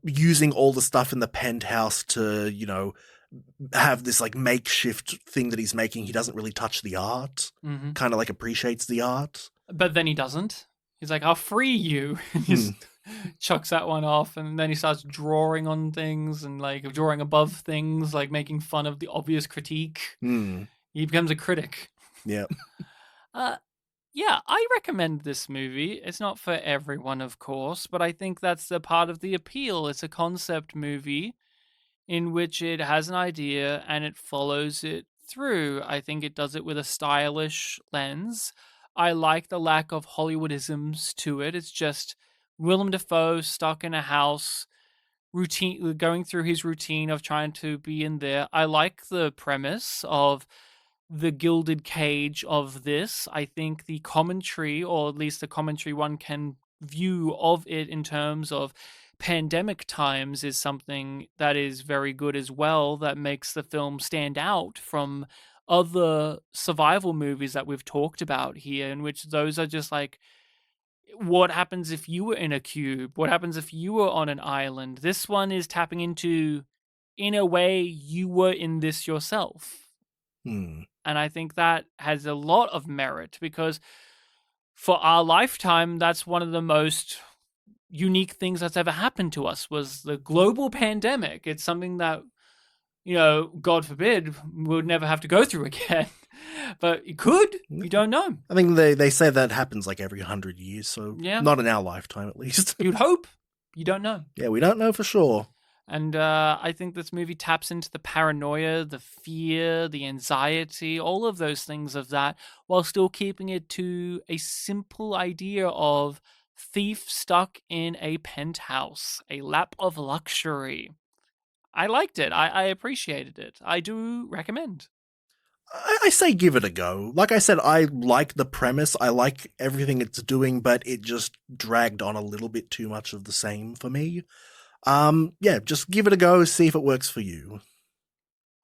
using all the stuff in the penthouse to, have this like makeshift thing that he's making, he doesn't really touch the art. Kind of like appreciates the art. But then he doesn't. He's like, I'll free you. And he just chucks that one off, and then he starts drawing on things and like drawing above things, like making fun of the obvious critique. He becomes a critic. Yeah. Yeah, I recommend this movie. It's not for everyone, of course, but I think that's a part of the appeal. It's a concept movie in which it has an idea and it follows it through. I think it does it with a stylish lens. I like the lack of Hollywoodisms to it. It's just Willem Dafoe stuck in a house, going through his routine of trying to be in there. I like the premise of the gilded cage of this. I think the commentary, or at least the commentary one can view of it in terms of pandemic times, is something that is very good as well, that makes the film stand out from other survival movies that we've talked about here, in which those are just like, what happens if you were in a cube? What happens if you were on an island? This one is tapping into, in a way, you were in this yourself. And I think that has a lot of merit, because for our lifetime, that's one of the most unique things that's ever happened to us, was the global pandemic. It's something that, God forbid, we would never have to go through again. But it could. You don't know. I think they say that happens like every 100 years, so not in our lifetime at least. You'd hope. You don't know. Yeah, we don't know for sure. And I think this movie taps into the paranoia, the fear, the anxiety, all of those things of that, while still keeping it to a simple idea of thief stuck in a penthouse, a lap of luxury. I liked it. I appreciated it. I do recommend. I say give it a go. Like I said, I like the premise. I like everything it's doing, but it just dragged on a little bit too much of the same for me. Just give it a go, see if it works for you.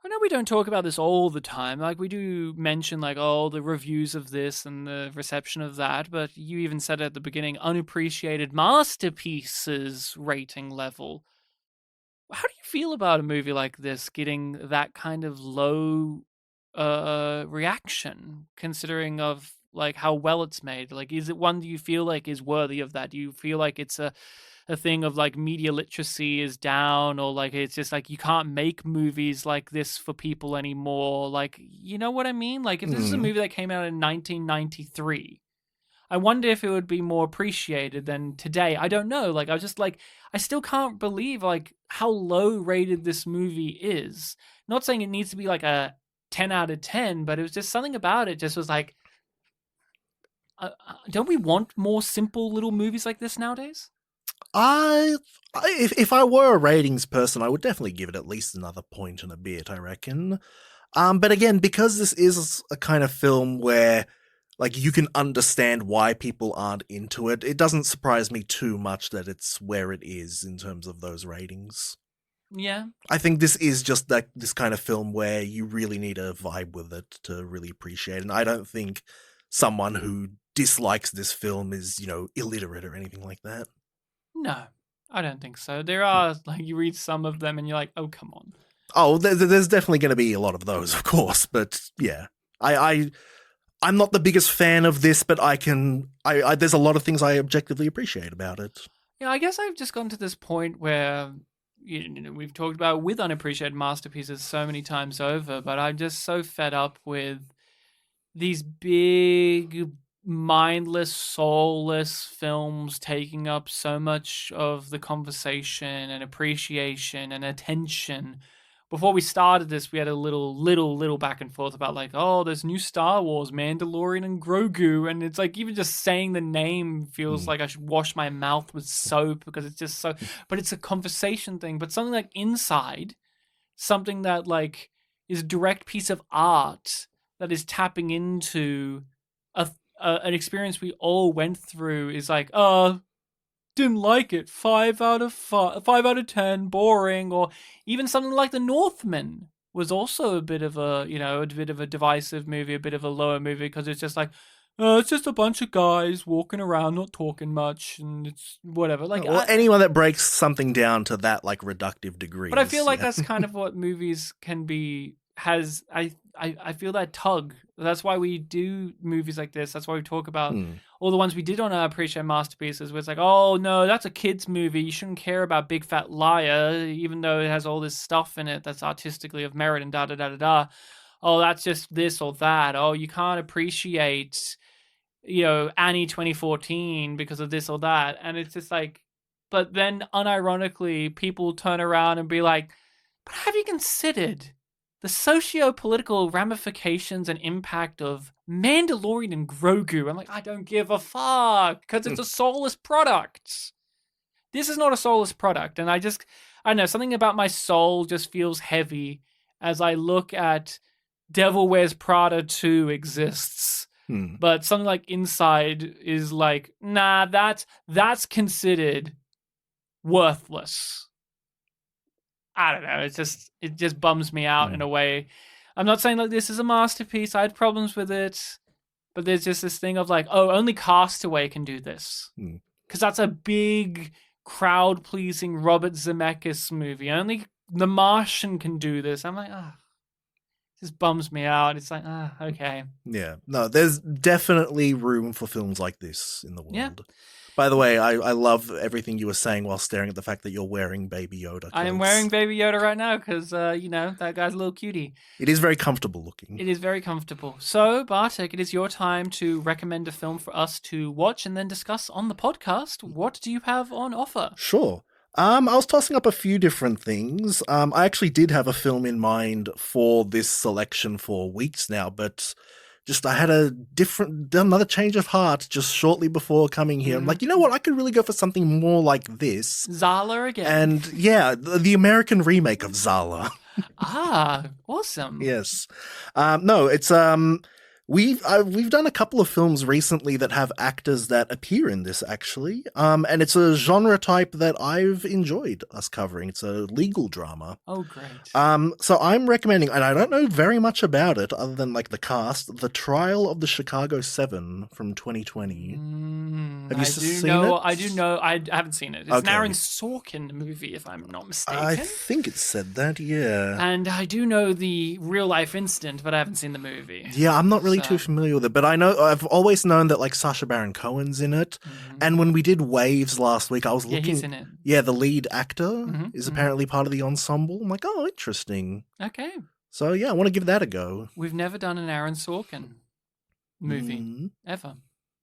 I know we don't talk about this all the time. Like, we do mention, like, the reviews of this and the reception of that, but you even said at the beginning, unappreciated masterpieces rating level. How do you feel about a movie like this getting that kind of low reaction, considering of, like, how well it's made? Like, is it one that you feel like is worthy of that? Do you feel like it's a a thing of like media literacy is down, or like it's just like you can't make movies like this for people anymore. Like, you know what I mean? Like if this is a movie that came out in 1993, I wonder if it would be more appreciated than today. I don't know. Like, I was just like, I still can't believe like how low rated this movie is. Not saying it needs to be like a 10 out of 10, but it was just something about it just was like, don't we want more simple little movies like this nowadays? If I were a ratings person, I would definitely give it at least another point and a bit, I reckon. But again, because this is a kind of film where like you can understand why people aren't into it, it doesn't surprise me too much that it's where it is in terms of those ratings. Yeah. I think this is just like this kind of film where you really need to vibe with it to really appreciate it. And I don't think someone who dislikes this film is, illiterate or anything like that. No, I don't think so. There are, like, you read some of them and you're like, oh, come on. Oh, there's definitely going to be a lot of those, of course. But yeah, I'm not the biggest fan of this, but there's a lot of things I objectively appreciate about it. Yeah, I guess I've just gotten to this point where, we've talked about with unappreciated masterpieces so many times over, but I'm just so fed up with these big, mindless, soulless films taking up so much of the conversation and appreciation and attention. Before we started this, we had a little back and forth about like, oh, there's new Star Wars, Mandalorian and Grogu, and it's like even just saying the name feels like I should wash my mouth with soap because it's just so. But it's a conversation thing. But something like Inside, something that like is a direct piece of art that is tapping into an experience we all went through, is like, didn't like it, 5 out of 10, boring. Or even something like The Northman was also a bit of a divisive movie, a bit of a lower movie, because it's just like, it's just a bunch of guys walking around not talking much, and it's whatever. Like, anyone that breaks something down to that like reductive degree. But I feel like that's kind of what movies can be. I feel that tug. That's why we do movies like this. That's why we talk about all the ones we did on our Appreciate Masterpieces, where it's like, oh no, that's a kid's movie. You shouldn't care about Big Fat Liar, even though it has all this stuff in it that's artistically of merit and da-da-da-da-da. Oh, that's just this or that. Oh, you can't appreciate, Annie 2014 because of this or that. And it's just like, but then unironically, people turn around and be like, but have you considered the socio-political ramifications and impact of Mandalorian and Grogu? I'm like, I don't give a fuck, because it's a soulless product. This is not a soulless product. And I don't know, something about my soul just feels heavy as I look at Devil Wears Prada 2 exists. But something like Inside is like, nah, that's considered worthless. I don't know. It just bums me out in a way. I'm not saying like this is a masterpiece. I had problems with it, but there's just this thing of like, oh, only Castaway can do this, because that's a big crowd-pleasing Robert Zemeckis movie. Only The Martian can do this. I'm like, it just bums me out. It's like, okay. Yeah, no, there's definitely room for films like this in the world. Yeah. By the way, I love everything you were saying while staring at the fact that you're wearing Baby Yoda clothes. I am wearing Baby Yoda right now because, that guy's a little cutie. It is very comfortable looking. It is very comfortable. So, Bartek, it is your time to recommend a film for us to watch and then discuss on the podcast. What do you have on offer? Sure. I was tossing up a few different things. I actually did have a film in mind for this selection for weeks now, but I had another change of heart just shortly before coming here. I'm like, you know what? I could really go for something more like this. Zala again. And yeah, the American remake of Zala. Awesome. Yes. No, it's we've done a couple of films recently that have actors that appear in this actually. And it's a genre type that I've enjoyed us covering. It's a legal drama. Oh, great. So I'm recommending, and I don't know very much about it other than like the cast, The Trial of the Chicago 7 from 2020. Have you seen it? I do know. I haven't seen it. It's an Aaron Sorkin movie, if I'm not mistaken. I think it said that, yeah. And I do know the real life incident, but I haven't seen the movie. Yeah, I'm not really really too familiar with it, but I've always known that like Sacha Baron Cohen's in it. And when we did Waves last week, I was looking. he's in it. Yeah, the lead actor is apparently part of the ensemble. I'm like, oh, interesting. Okay. So yeah, I want to give that a go. We've never done an Aaron Sorkin movie ever.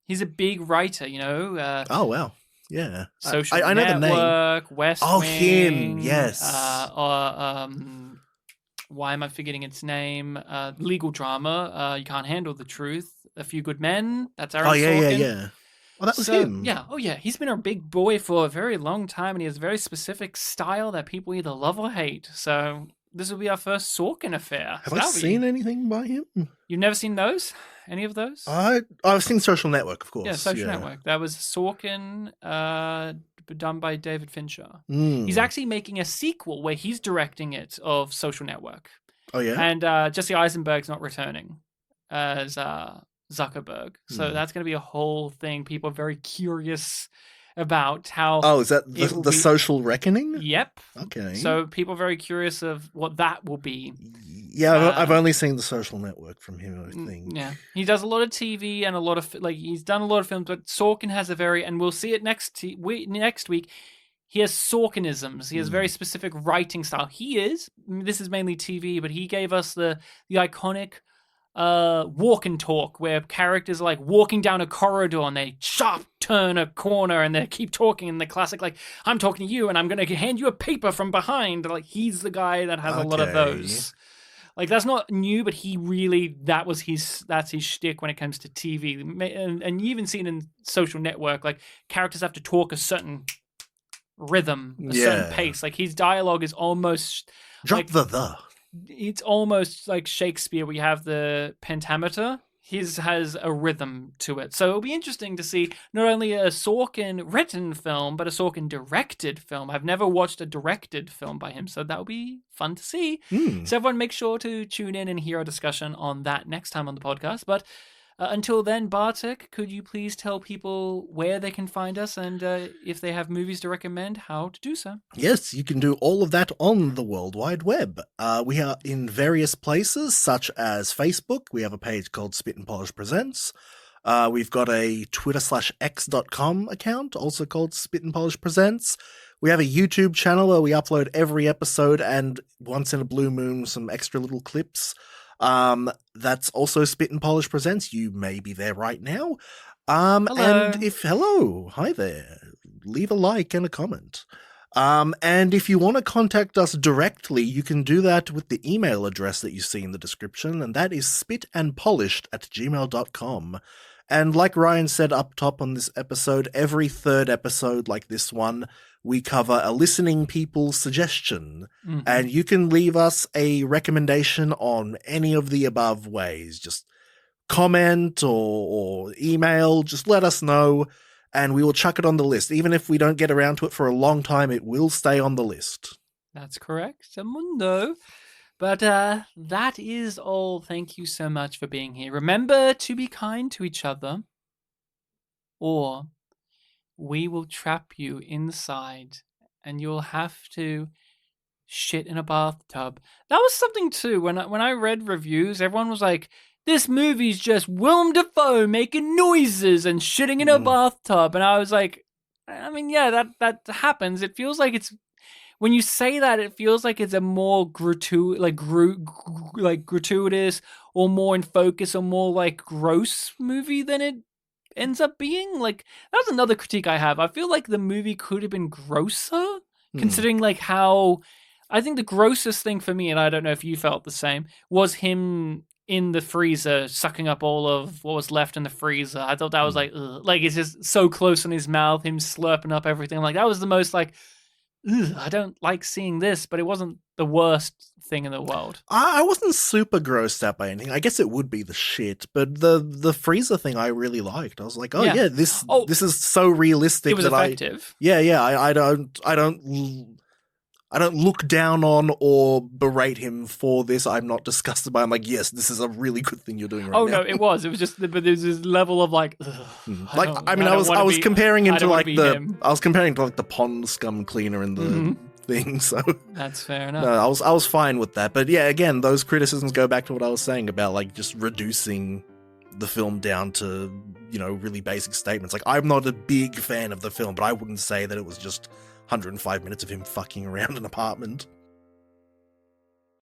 He's a big writer, you know. Oh wow, yeah. Social I know Network, the name. West Oh, Wing, him, yes. Why am I forgetting its name? Legal drama. You Can't Handle the Truth. A Few Good Men. That's Aaron Sorkin. Yeah. Well, that was him. Yeah. Oh, yeah. He's been a big boy for a very long time, and he has a very specific style that people either love or hate. So this will be our first Sorkin affair. Have I seen anything by him? You've never seen those? Any of those? I've seen Social Network, of course. Yeah, Social Network. That was Sorkin, done by David Fincher. Mm. He's actually making a sequel where he's directing it of Social Network. Oh, yeah? And Jesse Eisenberg's not returning as Zuckerberg. So that's going to be a whole thing. People are very curious about how... Oh, is that the Social Reckoning? Yep. Okay. So people are very curious of what that will be. Yeah, I've only seen the Social Network from him, I think. Yeah. He does a lot of TV and a lot of... he's done a lot of films, but Sorkin has a very... And we'll see it next week. He has Sorkinisms. He has very specific writing style. This is mainly TV, but he gave us the iconic walk and talk where characters are like walking down a corridor and they sharp turn a corner and they keep talking, and the classic like, I'm talking to you and I'm going to hand you a paper from behind. Like, he's the guy that has a lot of those. Like, that's not new, but that's his shtick when it comes to TV. And you even seen in Social Network, like, characters have to talk a certain rhythm, a certain pace. Like, his dialogue is almost... Drop the. It's almost like Shakespeare, where you have the pentameter. His has a rhythm to it. So it'll be interesting to see not only a Sorkin written film, but a Sorkin directed film. I've never watched a directed film by him, so that'll be fun to see. So everyone make sure to tune in and hear our discussion on that next time on the podcast. But until then, Bartek, could you please tell people where they can find us and if they have movies to recommend, how to do so? Yes, you can do all of that on the World Wide Web. We are in various places, such as Facebook. We have a page called Spit and Polish Presents. We've got a Twitter/X.com account, also called Spit and Polish Presents. We have a YouTube channel where we upload every episode and once in a blue moon, some extra little clips. That's also Spit and Polish Presents. You may be there right now. Hello. And hi there. Leave a like and a comment. And if you want to contact us directly, you can do that with the email address that you see in the description, and that is spitandpolished@gmail.com. And like Ryan said up top on this episode, every third episode like this one, we cover a listening people's suggestion. And you can leave us a recommendation on any of the above ways. Just comment or email, just let us know, and we will chuck it on the list. Even if we don't get around to it for a long time, it will stay on the list. That's correct, Mundo. But that is all. Thank you so much for being here. Remember to be kind to each other, or we will trap you inside and you'll have to shit in a bathtub. That was something too. When I read reviews, everyone was like, this movie's just Willem Dafoe making noises and shitting in a bathtub. And I was like, I mean, yeah, that happens. It feels like it's... When you say that, it feels like it's a more gratuitous or more in focus or more like gross movie than it ends up being. Like, that's another critique I have. I feel like the movie could have been grosser, considering like how... I think the grossest thing for me, and I don't know if you felt the same, was him in the freezer sucking up all of what was left in the freezer. I thought that was like, ugh. Like, it's just so close in his mouth, him slurping up everything. Like, that was the most like... I don't like seeing this, but it wasn't the worst thing in the world. I wasn't super grossed out by anything. I guess it would be the shit, but the freezer thing I really liked. I was like, this is so realistic. It was effective. I don't look down on or berate him for this. I'm not disgusted by it. I'm like, yes, this is a really good thing you're doing right now. Oh, no, it was just, but there's this level of like, I was comparing him to like the pond scum cleaner in the thing. So that's fair enough. No, I was fine with that. But yeah, again, those criticisms go back to what I was saying about like just reducing the film down to, really basic statements. Like, I'm not a big fan of the film, but I wouldn't say that it was just 105 minutes of him fucking around an apartment.